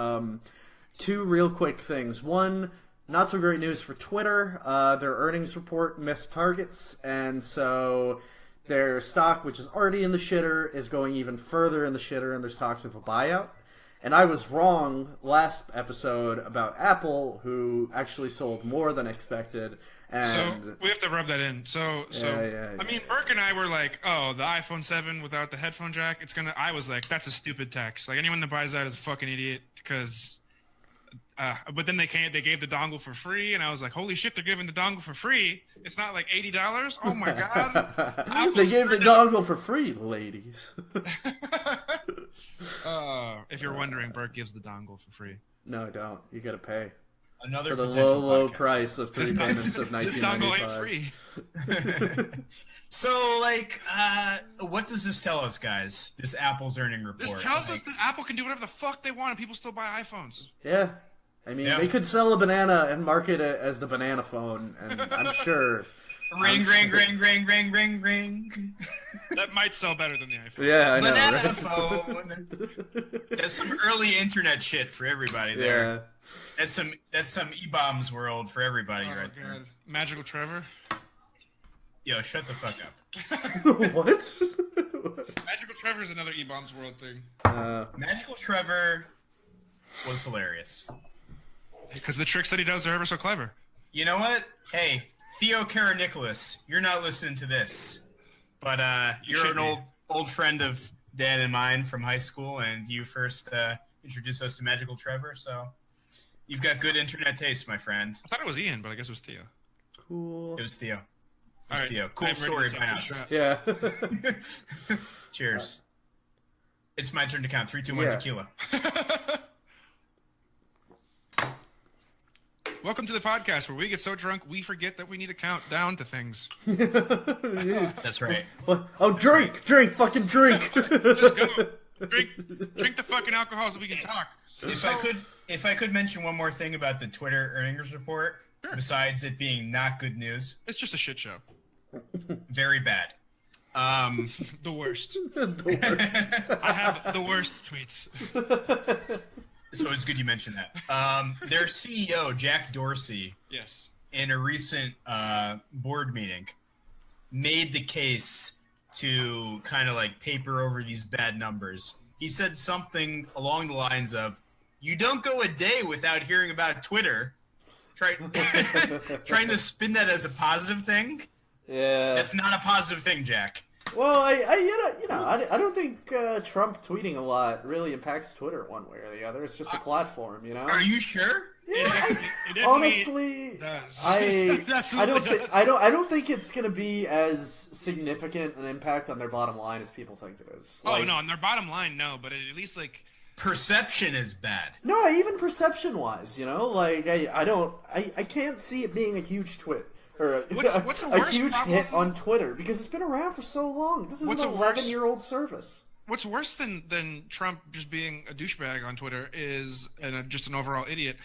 two real quick things. One, not so great news for Twitter. Their earnings report missed targets, and so their stock, which is already in the shitter, is going even further in the shitter, and there's talks of a buyout. And I was wrong last episode about Apple, who actually sold more than expected. And So we have to rub that in. I mean, Burke and I were like, "Oh, the iPhone 7 without the headphone jack, it's gonna." I was like, "That's a stupid tax. Anyone that buys that is a fucking idiot." Because, but then they gave the dongle for free, and I was like, "Holy shit, they're giving the dongle for free! It's not like $80. Oh my god!" they gave the dongle for free, ladies. If you're wondering, Burke gives the dongle for free. No, don't. You gotta pay. Another For the potential low podcast. price of 3 payments of This dongle ain't $19.95. free. So, what does this tell us, guys? This Apple's earning report. This tells us that Apple can do whatever the fuck they want, and people still buy iPhones. Yeah. I mean, Yeah. they could sell a banana and market it as the banana phone, and I'm sure Ring, ring, ring, ring, ring, ring, ring. That might sell better than the iPhone. Yeah, I know, Banana right? phone. That's some early internet shit for everybody there. Yeah. That's some E-bombs world for everybody Oh, right there. God. Magical Trevor. Yo, shut the fuck up. What? Magical Trevor is another E-bombs world thing. Magical Trevor was hilarious. Because the tricks that he does are ever so clever. You know what? Hey, Theo Nicholas, you're not listening to this, but you're an old friend of Dan and mine from high school, and you first introduced us to Magical Trevor, so you've got good internet taste, my friend. I thought it was Ian, but I guess it was Theo. Cool. It was Theo. All right. Theo. Cool story, Bounce. Yeah. Cheers. It's my turn to count. 3, 2, 1, tequila. Welcome to the podcast where we get so drunk we forget that we need to count down to things. That's right. Oh, drink, fucking drink. Just go. Drink the fucking alcohol so we can talk. If I could mention one more thing about the Twitter earnings report, Sure. besides it being not good news, It's just a shit show. very bad. The worst. The worst. I have the worst tweets. So it's good you mentioned that. Their CEO, Jack Dorsey, Yes. in a recent board meeting, made the case to kind of like paper over these bad numbers. He said something along the lines of, "You don't go a day without hearing about Twitter." Trying to spin that as a positive thing. Yeah. That's not a positive thing, Jack. Well, I don't think Trump tweeting a lot really impacts Twitter one way or the other. It's just a platform, you know. Are you sure? Yeah, It honestly, does. I don't think it's gonna be as significant an impact on their bottom line as people think it is. Oh no, on their bottom line, no, but at least like Perception is bad. No, even perception wise, you know, like I can't see it being a huge twit or what's the a worst huge problem? hit on Twitter because it's been around for so long. This is What's an the worst- 11-year-old service. What's worse than Trump just being a douchebag on Twitter is just an overall idiot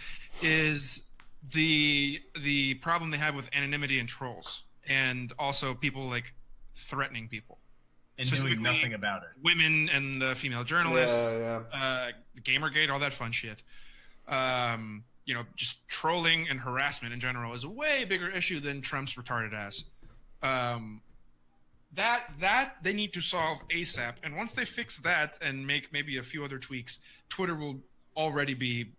is the problem they have with anonymity and trolls and also people like threatening people. And doing nothing about it. Women and the female journalists, Yeah. Gamergate, all that fun shit. Just trolling and harassment in general is a way bigger issue than Trump's retarded ass. That they need to solve ASAP. And once they fix that and make maybe a few other tweaks, Twitter will already be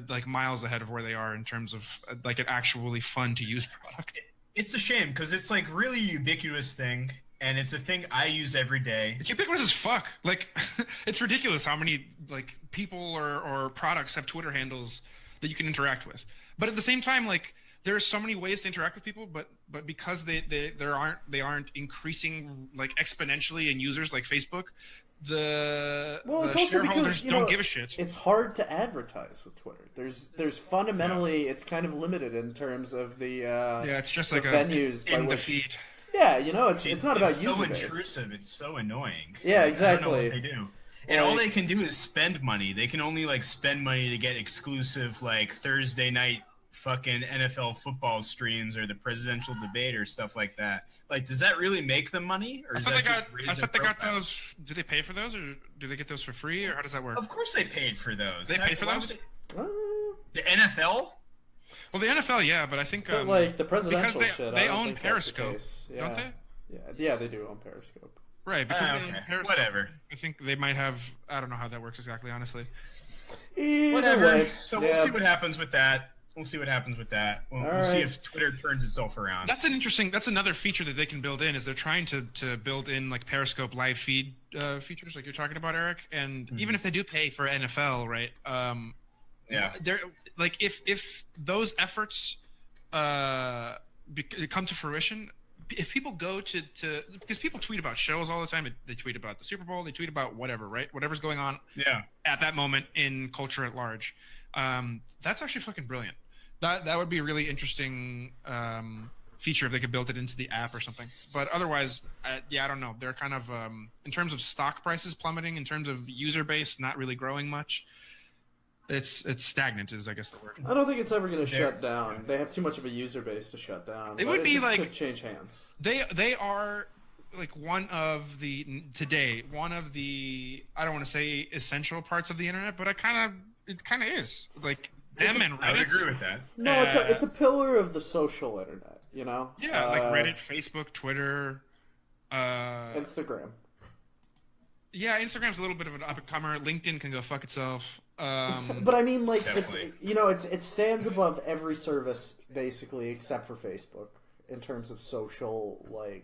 like miles ahead of where they are in terms of like an actually fun to use product. It's a shame because it's like really ubiquitous thing. And it's a thing I use every day. It's ubiquitous as fuck. Like, it's ridiculous how many like people or products have Twitter handles that you can interact with. But at the same time, like, there's so many ways to interact with people. But because they aren't increasing like exponentially in users like Facebook, the It's also shareholders because, don't give a shit. It's hard to advertise with Twitter. There's fundamentally it's kind of limited in terms of the it's just the like venues by in the which. feed. Yeah, it's not about user so base. intrusive. It's so annoying. Yeah, exactly. I don't know what they do. And all they can do is spend money. They can only like spend money to get exclusive like Thursday night fucking NFL football streams or the presidential debate or stuff like that. Like, does that really make them money? Or I is thought that they got. just raise I their thought they got profile? those. Do they pay for those, or do they get those for free, or how does that work? Of course they paid for those. They paid for Why those? would they- The NFL? Well, the NFL, yeah, but I think But like the presidential because shit, they I don't own think Periscope, that's the case. don't they? Yeah, they do own Periscope. Right, because they Okay. own Periscope. Whatever. I think they might have. I don't know how that works exactly, honestly. Either Whatever. way, So we'll see what happens with that. We'll see All see right. if Twitter turns itself around. That's another feature that they can build in. Is they're trying to build in like Periscope live feed features, like you're talking about, Eric. And even if they do pay for NFL, right? They're like if those efforts come to fruition. If people go to because people tweet about shows all the time, they tweet about the Super Bowl, they tweet about whatever, right? Whatever's going on at that moment in culture at large. That's actually fucking brilliant. That would be a really interesting feature if they could build it into the app or something. But otherwise, I don't know. They're kind of in terms of stock prices plummeting, in terms of user base not really growing much. It's stagnant is I guess the word. I don't think it's ever going to shut down. They have too much of a user base to shut down. It would be like could change hands. They are like one of the I don't want to say essential parts of the internet, but it kind of is like them and Reddit. I would agree with that. No, it's a pillar of the social internet. You know. Yeah, like Reddit, Facebook, Twitter, Instagram. Yeah, Instagram's a little bit of an up-and-comer. LinkedIn can go fuck itself. But I mean, like, Definitely. it stands above every service basically, except for Facebook in terms of social like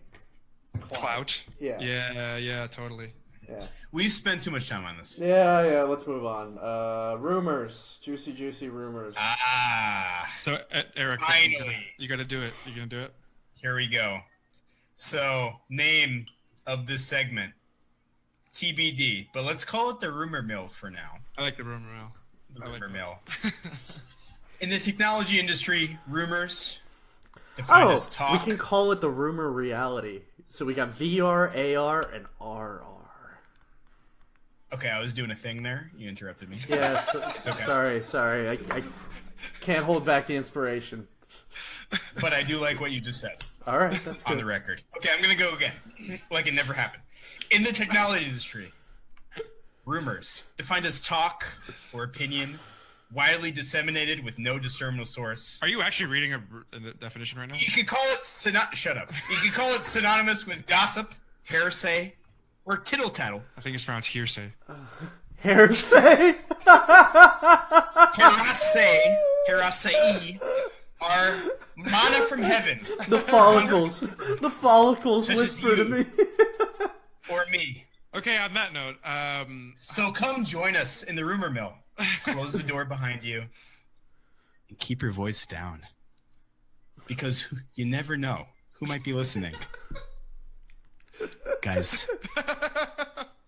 clout. Yeah. Yeah, totally. Yeah. We spent too much time on this. Yeah. Let's move on. Rumors, juicy rumors. So Eric, Finally, you got to do it. You gonna do it? here we go. So, name of this segment. TBD, but let's call it the rumor mill for now. I like the rumor mill. The rumor mill. In the technology industry, rumors defined as talk. We can call it the rumor reality. So we got VR, AR, and RR. Okay, I was doing a thing there. You interrupted me. Yeah, Okay. sorry. I can't hold back the inspiration. But I do like what you just said. All right, that's good. On the record. Okay, I'm going to go again. Like it never happened. In the technology industry, rumors, defined as talk or opinion, widely disseminated with no discernible source. Are you actually reading a definition right now? You could call it shut up. You could call it synonymous with gossip, hearsay, or tittle tattle. I think it's pronounced hearsay. Hearsay? Hearsay are manna from heaven. The follicles Such as whisper to you. me. Or me. Okay, on that note, So come join us in the rumor mill. Close the door behind you. And keep your voice down. Because you never know who might be listening. Guys,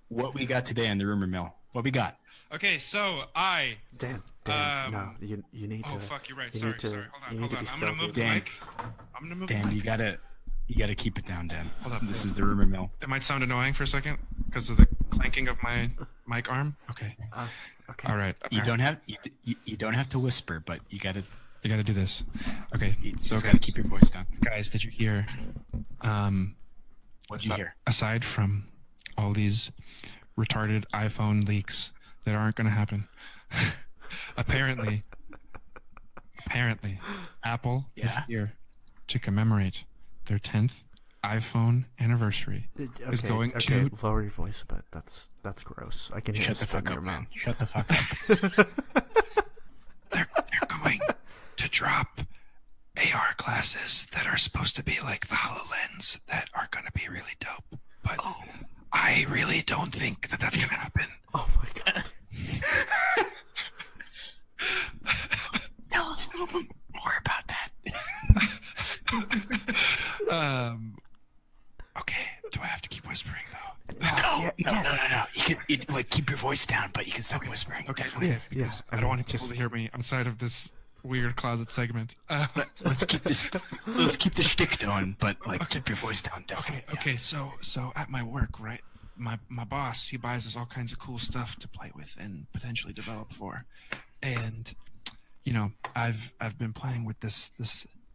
what we got today on the rumor mill? What we got? okay, so Dan, no, you need to. Oh fuck, you're right. you Sorry. need to- Hold you need on. to be I'm gonna move the Dan. mic. I'm gonna move. Dan, the mic. you gotta keep it down, Dan. Hold up. This is the rumor mill. It might sound annoying for a second because of the clanking of my mic arm. Okay. Okay. All right. You don't have to whisper, but you gotta do this. Okay. you So just gotta keep your voice down. guys, did you hear? What'd you hear? Aside from all these retarded iPhone leaks that aren't going to happen, apparently, Apple is here to commemorate their 10th iPhone anniversary. Is going to lower your voice a bit. That's gross. I can hear Shut the fuck your up, mouth. man. Shut the fuck up. they're going to drop AR glasses that are supposed to be like the HoloLens that are going to be really dope. But I really don't think that that's going to happen. Oh my god. Tell us a little bit more about that. Okay, do I have to keep whispering though? No. You can like keep your voice down, but you can stop whispering. Okay, Definitely. because I I don't mean, want people to hear me outside of this weird closet segment. Let's keep the shtick going, but like keep your voice down, definitely. Okay, so at my work, right? My boss, he buys us all kinds of cool stuff to play with and potentially develop for. And you know, I've been playing with this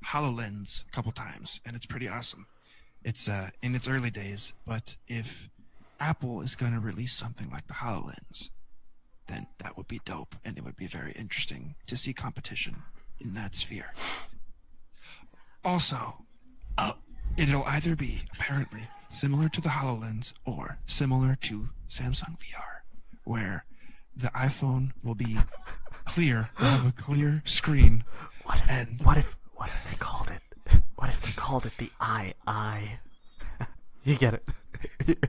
HoloLens a couple times, and it's pretty awesome. It's in its early days, but if Apple is going to release something like the HoloLens, then that would be dope, and it would be very interesting to see competition in that sphere. Also, it'll either be apparently similar to the HoloLens or similar to Samsung VR, where the iPhone will be clear, will have a clear screen. What if they called it? What if they called it the I? You get it.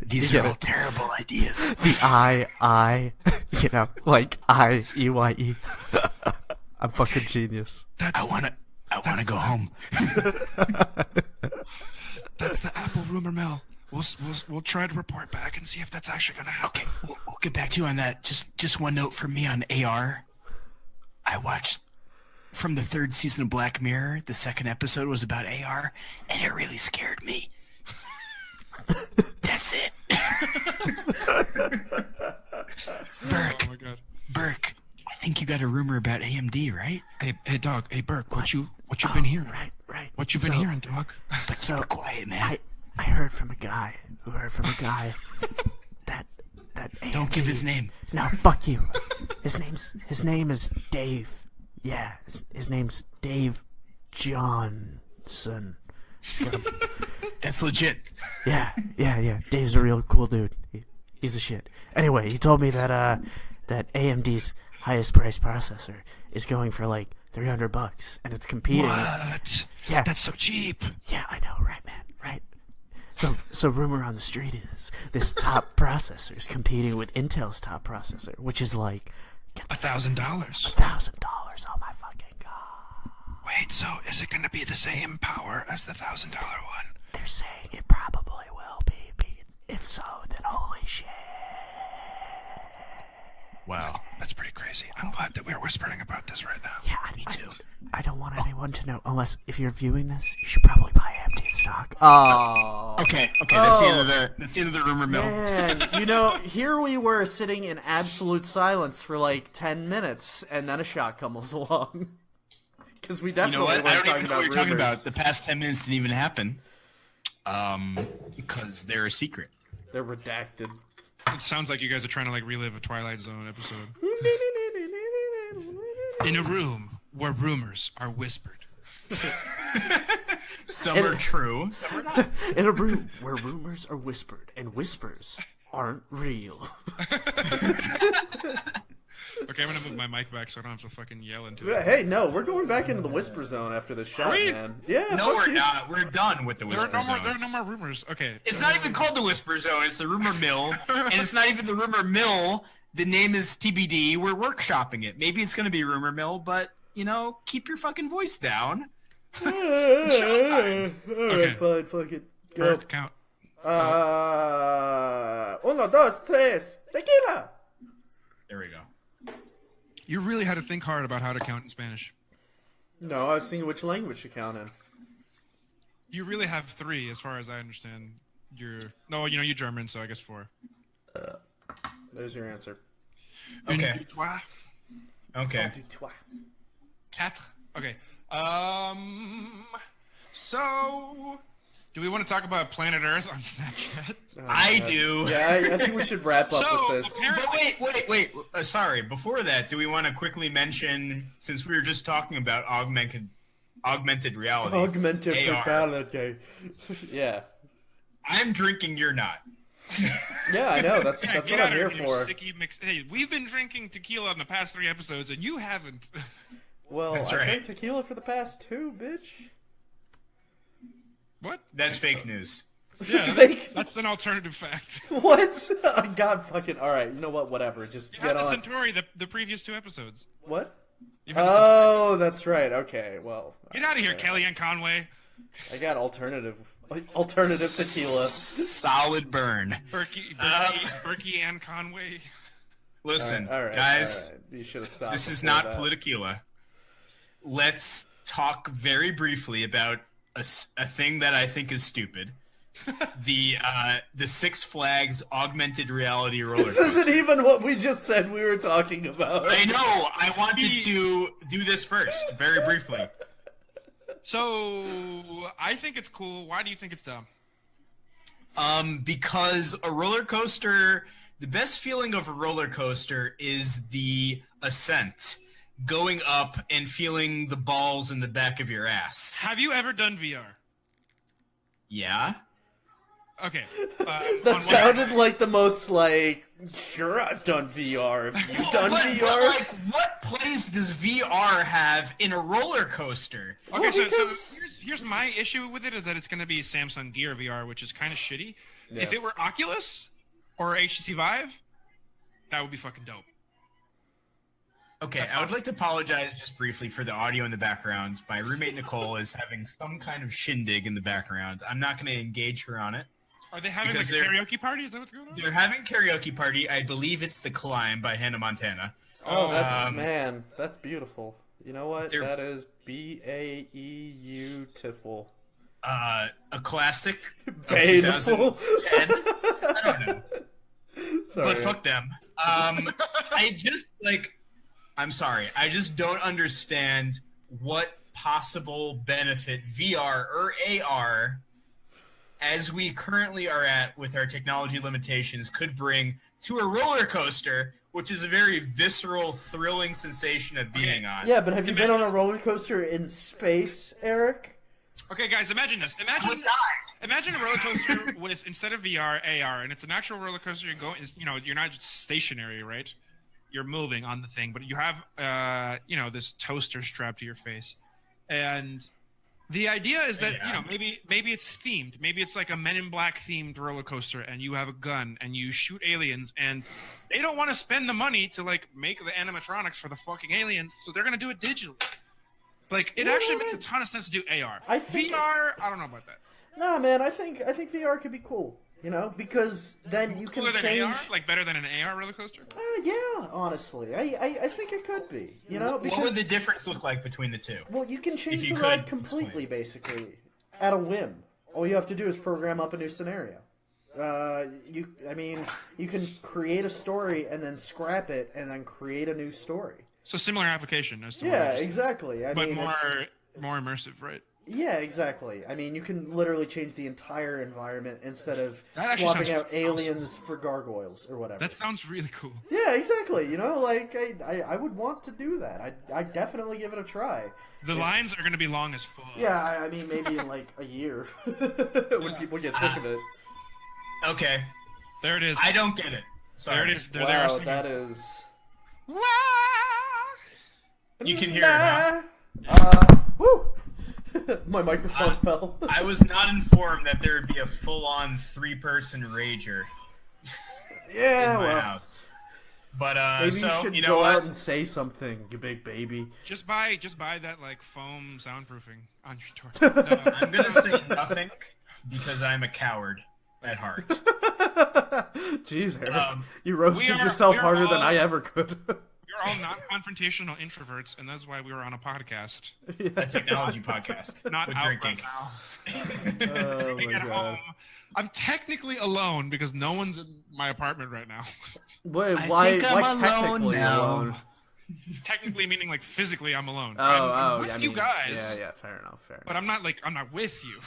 These are all terrible ideas. The I, like IEYE. I'm fucking genius. I wanna go home. That's the Apple rumor mill. We'll try to report back and see if that's actually gonna happen. Okay, we'll get back to you on that. Just one note from me on AR. I watched from the 3rd season of Black Mirror. The 2nd episode was about AR, and it really scared me. That's it. Oh my god. Burke, I think you got a rumor about AMD, right? Hey, dog. Hey, Burke. What you been hearing? Right. What you been hearing, dog? But so quiet, man. I heard from a guy who heard from a guy that AMD, Don't give his name. No, fuck you. His name is Dave. Yeah, his name's Dave Johnson. That's legit. Yeah. Dave's a real cool dude. He's the shit. Anyway, he told me that AMD's highest priced processor is going for like $300, and it's competing. What? Yeah. That's so cheap. Yeah, I know, right, man, right. So rumor on the street is this top processor is competing with Intel's top processor, which is like $1,000. $1,000. Oh my fucking god! Wait, so is it going to be the same power as the $1,000 one? They're saying it probably will be. If so, then holy shit! Wow, that's pretty crazy. I'm glad that we're whispering about this right now. Yeah, me too. I don't want anyone to know, unless if you're viewing this, you should probably buy AMD stock. Oh. Okay. That's the end of the rumor mill. Man, here we were sitting in absolute silence for like 10 minutes, and then a shot comes along. Because we You know definitely what? I weren't don't talking even know about what you're talking rumors. about. The past 10 minutes didn't even happen. Because they're a secret. They're redacted. It sounds like you guys are trying to like relive a Twilight Zone episode. In a room where rumors are whispered. Some are true, some are not. In a room where rumors are whispered and whispers aren't real. Okay, I'm gonna move my mic back so I don't have to fucking yell into Yeah, it. hey, no, we're going back into the whisper zone after this shot, we? man. Yeah, No, fuck we're you. not. We're done with the There are Whisper Zone. no more rumors. Okay. It's not even called the Whisper Zone. It's the Rumor Mill. And it's not even the Rumor Mill. The name is TBD. We're workshopping it. Maybe it's going to be Rumor Mill, but, keep your fucking voice down. Alright, Okay. fine, fuck it. Go. Burke, count. 1, 2, 3, tequila! There we go. You really had to think hard about how to count in Spanish. No, I was thinking which language to count in. You really have 3, as far as I understand. You're German, so I guess 4. There's your answer. Okay. Une, deux, trois, Okay. quatre. Okay. So, do we want to talk about planet Earth on Snapchat? I do. Yeah, I think we should wrap up So, with this. apparently- But wait. Sorry. Before that, do we want to quickly mention, since we were just talking about augmented reality? Augmented AR. reality. Yeah. I'm drinking, you're not. Yeah, I know. That's Yeah, what get I'm out of here you for. sicky mix. Hey, we've been drinking tequila in the past 3 episodes, and you haven't. Well, That's I right. drank tequila for the past 2, bitch. What? That's fake news. Yeah, Fake- that's an alternative fact. What? God fucking. Alright, you know what? Whatever. Just You get had the on. Centauri the previous 2 episodes. What? You had the Centauri. Oh, that's right. Okay, well. Get out of here, okay. Kellyanne Conway. I got alternative tequila. Solid burn. Berkey Ann Conway. Listen, All right, guys, all right. You should have stopped. this is before not that. Politicula. Let's talk very briefly about a thing that I think is stupid. The Six Flags augmented reality roller This coaster. isn't even what we just said we were talking about. I know. I wanted to do this first, very briefly. So, I think it's cool. Why do you think it's dumb? Because a roller coaster, the best feeling of a roller coaster is the ascent, going up and feeling the balls in the back of your ass. Have you ever done VR? Yeah. Okay. That sounded like the most sure I've done VR. Have you done But, VR? what place does VR have in a roller coaster? Okay, Well, so because- here's my issue with it is that it's going to be Samsung Gear VR, which is kind of shitty. Yeah. If it were Oculus or HTC Vive, that would be fucking dope. Okay, I would like to apologize just briefly for the audio in the background. My roommate Nicole is having some kind of shindig in the background. I'm not going to engage her on it. Are they having Because like a they're- karaoke party? Is that what's going on? They're having karaoke party. I believe it's The Climb by Hannah Montana. Oh, that's Um, man, that's beautiful. You know what? they're- That is beautiful. A classic of Beautiful. 2010. I don't know. Sorry. But fuck them. I just I'm sorry. I just don't understand what possible benefit VR or AR, as we currently are at with our technology limitations, could bring to a roller coaster, which is a very visceral, thrilling sensation of being on. Yeah, but have you been on a roller coaster in space, Eric? Okay, guys, imagine this. Imagine a roller coaster with, instead of VR, AR, and it's an actual roller coaster. You're not just stationary, right? You're moving on the thing, but you have, this toaster strapped to your face. And the idea is that, maybe it's themed. Maybe it's like a Men in Black themed roller coaster, and you have a gun, and you shoot aliens, and they don't want to spend the money to, like, make the animatronics for the fucking aliens, so they're going to do it digitally. Like, it actually makes a ton of sense to do AR. I think VR, I don't know about that. Nah, man, I think VR could be cool. Because then you can change. AR? Like better than an AR roller coaster? Yeah, honestly, I think it could be. Because what would the difference look like between the two? Well, you can change the ride completely, basically, at a whim. All you have to do is program up a new scenario. You can create a story and then scrap it and then create a new story. So similar application as to exactly. But more immersive, right? Yeah, exactly. I mean, you can literally change the entire environment instead of swapping out aliens for gargoyles or whatever. That sounds really cool. Yeah, exactly. I would want to do that. I'd definitely give it a try. The lines are going to be long as fuck. Yeah, I mean, maybe in like a year when people get sick of it. Okay. There it is. I don't get it. Sorry. There it is. Wow, that is... You can hear it now. Woo! My microphone fell. I was not informed that there would be a full-on 3-person rager in my house. But maybe you should go out and say something, you big baby. Just buy that like foam soundproofing on your door. No, I'm gonna say nothing because I'm a coward at heart. Jeez, Eric, you roasted yourself harder than I ever could. We're all non-confrontational introverts, and that's why we were on a podcast. A technology podcast. Not with out drinking. Right now. Oh Drinking my at god. home. I'm technically alone because no one's in my apartment right now. Wait, why technically alone? Technically meaning like physically I'm alone. I'm with you guys. Yeah, fair enough. But I'm not with you.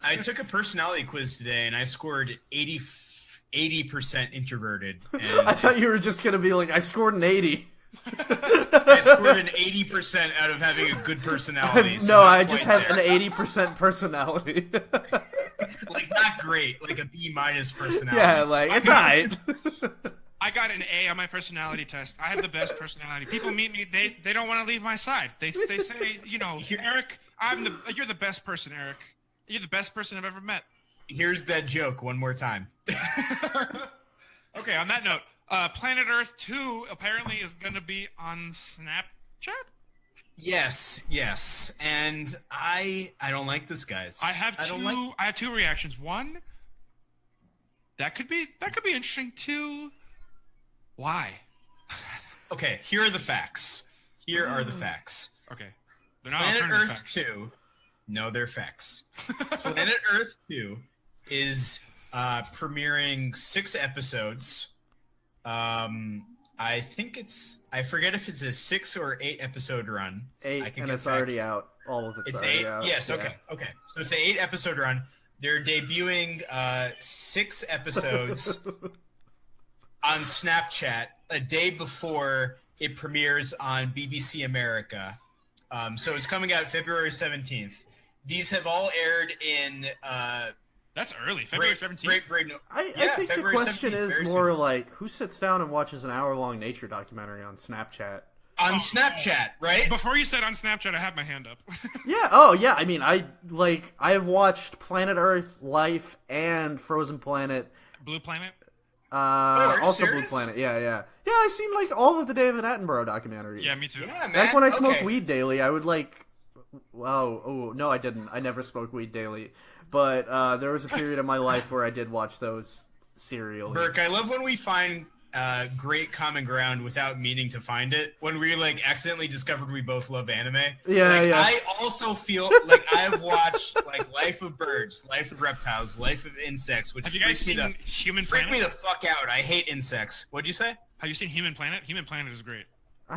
I took a personality quiz today, and I scored 80% introverted. And I thought you were just gonna be like, I scored an 80. I scored an 80% out of having a good personality. No, I just have an 80% personality. Like, not great, like a B- personality. Yeah, like, it's alright. I got an A on my personality test. I have the best personality. People meet me, they don't want to leave my side. They say, Eric, you're the best person, Eric. You're the best person I've ever met. Here's that joke one more time. Okay, on that note, Planet Earth 2 apparently is going to be on Snapchat? Yes. And I don't like this, guys. I have two reactions. One, that could be interesting. Two, why? Okay, here are the facts. Okay. They're not Planet alternative Earth facts. 2. No, they're facts. Planet Earth 2 is premiering 6 episodes. I forget if it's a 6 or 8 episode run. 8, and it's already out. All of it's already 8? out. Yes, yeah. okay. So it's an 8 episode run. They're debuting 6 episodes on Snapchat a day before it premieres on BBC America. So it's coming out February 17th. These have all aired in... That's early. February 17th. I think February the question 17th, is more like, who sits down and watches an hour-long nature documentary on Snapchat? On Snapchat, right? Before you said on Snapchat, I had my hand up. Yeah. Oh, yeah. I mean, I have watched Planet Earth, Life, and Frozen Planet. Blue Planet? Also serious? Blue Planet. Yeah. Yeah, I've seen like all of the David Attenborough documentaries. Yeah, me too. Yeah, man. Back when I smoked weed daily, I would like... Oh, no, I didn't. I never smoked weed daily. But there was a period of my life where I did watch those serially. Burke, I love when we find great common ground without meaning to find it. When we accidentally discovered we both love anime. Yeah. I also feel like I've watched Life of Birds, Life of Reptiles, Life of Insects, which have you guys seen Human freak Planet? me the fuck out. I hate insects. What'd you say? Have you seen Human Planet? Human Planet is great.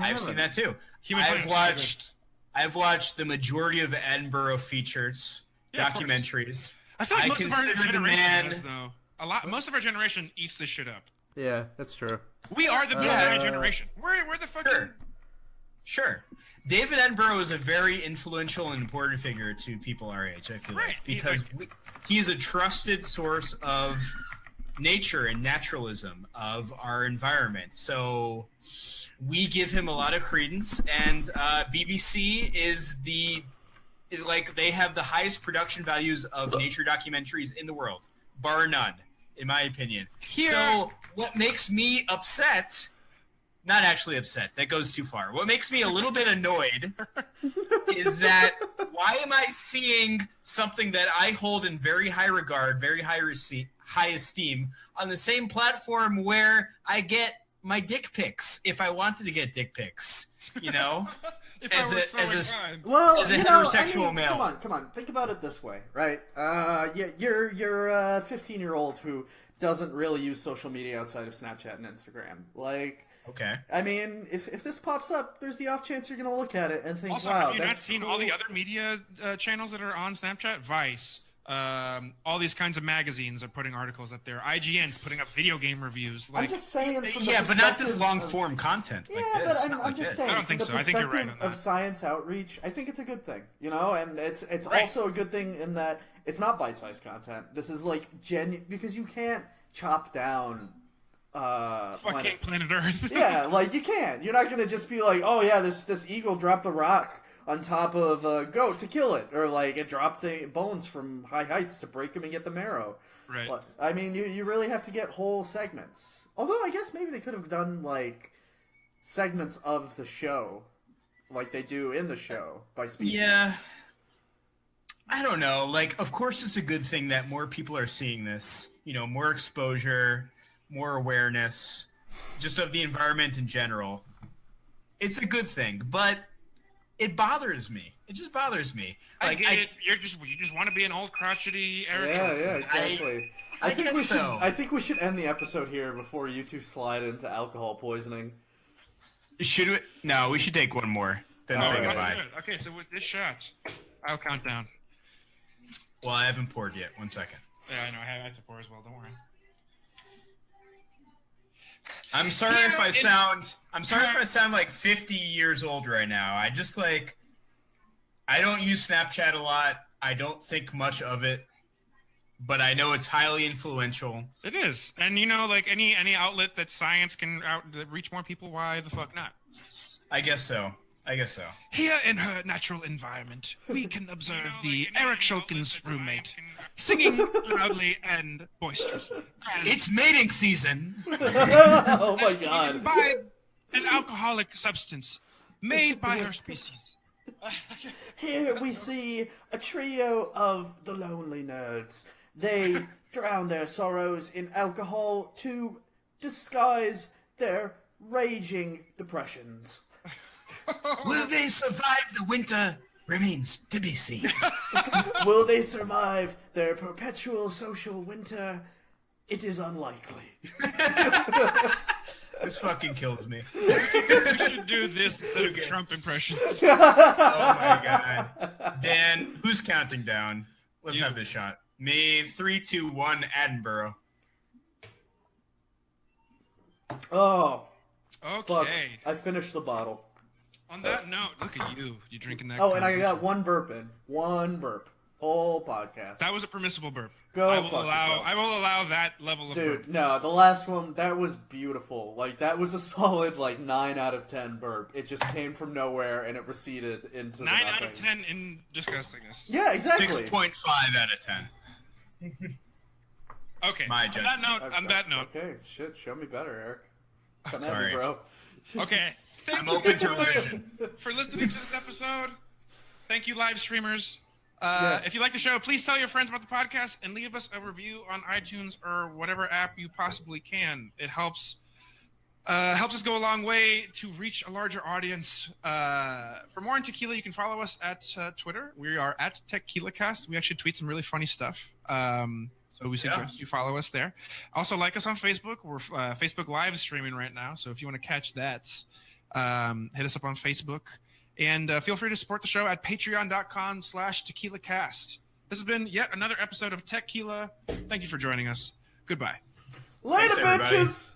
I've seen that too. Human Planet's so good. I've watched the majority of Edinburgh features, documentaries. I feel like most of our consider the generation man- does, though. Most of our generation eats this shit up. Yeah, that's true. We are the millennial generation. We're the fucking... Sure. David Attenborough is a very influential and important figure to people our age, I feel like. Because he is a trusted source of nature and naturalism of our environment. So we give him a lot of credence, and BBC is they have the highest production values of nature documentaries in the world, bar none, in my opinion. So what makes me upset... Not actually upset. That goes too far. What makes me a little bit annoyed is that why am I seeing something that I hold in very high regard, very high esteem, on the same platform where I get my dick pics if I wanted to get dick pics, you know? as a heterosexual male. Come on. Think about it this way, right? You're a 15-year-old who doesn't really use social media outside of Snapchat and Instagram. Like... Okay. I mean, if this pops up, there's the off chance you're going to look at it and think, also, wow, have you that's not seen cool. all the other media channels that are on Snapchat? Vice, all these kinds of magazines are putting articles up there. IGN's putting up video game reviews. Like, I'm just saying from but not this long-form content like this. But I'm just saying, I don't think so. I think you're right on that. Of science outreach, I think it's a good thing, you know? And it's also a good thing in that it's not bite-sized content. This is, like, genuine, because you can't chop down... fucking planet Earth. Yeah, like you can't. You're not gonna just be like, oh yeah, this eagle dropped a rock on top of a goat to kill it, or like it dropped the bones from high heights to break them and get the marrow. Right. I mean, you really have to get whole segments. Although I guess maybe they could have done like segments of the show, like they do in the show by species. Yeah. I don't know. Like, of course, it's a good thing that more people are seeing this. You know, more exposure. More awareness, just of the environment in general. It's a good thing, but it bothers me. It just bothers me. Like, I get it. You just want to be an old crotchety Eric. Yeah, exactly. I think we should end the episode here before you two slide into alcohol poisoning. Should we? No, we should take one more. Then say goodbye. Okay, so with this shot, I'll count down. Well, I haven't poured yet. 1 second. Yeah, I know. I have to pour as well. Don't worry. I'm sorry if I sound like 50 years old right now. I just I don't use Snapchat a lot. I don't think much of it, but I know it's highly influential. It is. And you know, like any outlet that science can reach more people, why the fuck not? I guess so. Here in her natural environment, we can observe the Eric Shulkin's roommate singing loudly and boisterously. It's mating season. Oh my god. By an alcoholic substance made by her species. Here we see a trio of the lonely nerds. They drown their sorrows in alcohol to disguise their raging depressions. Will they survive the winter? Remains to be seen. Will they survive their perpetual social winter? It is unlikely. This fucking kills me. We should do this instead of Trump impressions. Oh my god. Dan, who's counting down? Let's have this shot. Me, 3, 2, 1, Attenborough. Oh. Okay. Fuck. I finished the bottle. On that note, look at you. You drinking that? Oh, and I got one burp in. One burp. Whole podcast. That was a permissible burp. I will allow that level of burp. Dude, no, the last one, that was beautiful. Like, that was a solid, 9 out of 10 burp. It just came from nowhere, and it receded into 9 the out nothing. of 10 in disgustingness. Yeah, exactly. 6.5 out of 10. Okay. My judgment. On that note. Okay, shit, show me better, Eric. Come at Sorry. me, bro. Okay. I'm open to revision. For listening to this episode. Thank you, live streamers. Yeah. If you like the show, please tell your friends about the podcast and leave us a review on iTunes or whatever app you possibly can. It helps us go a long way to reach a larger audience. For more on Techquila, you can follow us at Twitter. We are at TechquilaCast. We actually tweet some really funny stuff. So we suggest you follow us there. Also, like us on Facebook. We're Facebook live streaming right now. So if you want to catch that, Hit us up on Facebook. And feel free to support the show at patreon.com/TequilaCast. This has been yet another episode of Techquila. Thank you for joining us. Goodbye. Later, Thanks, everybody. bitches!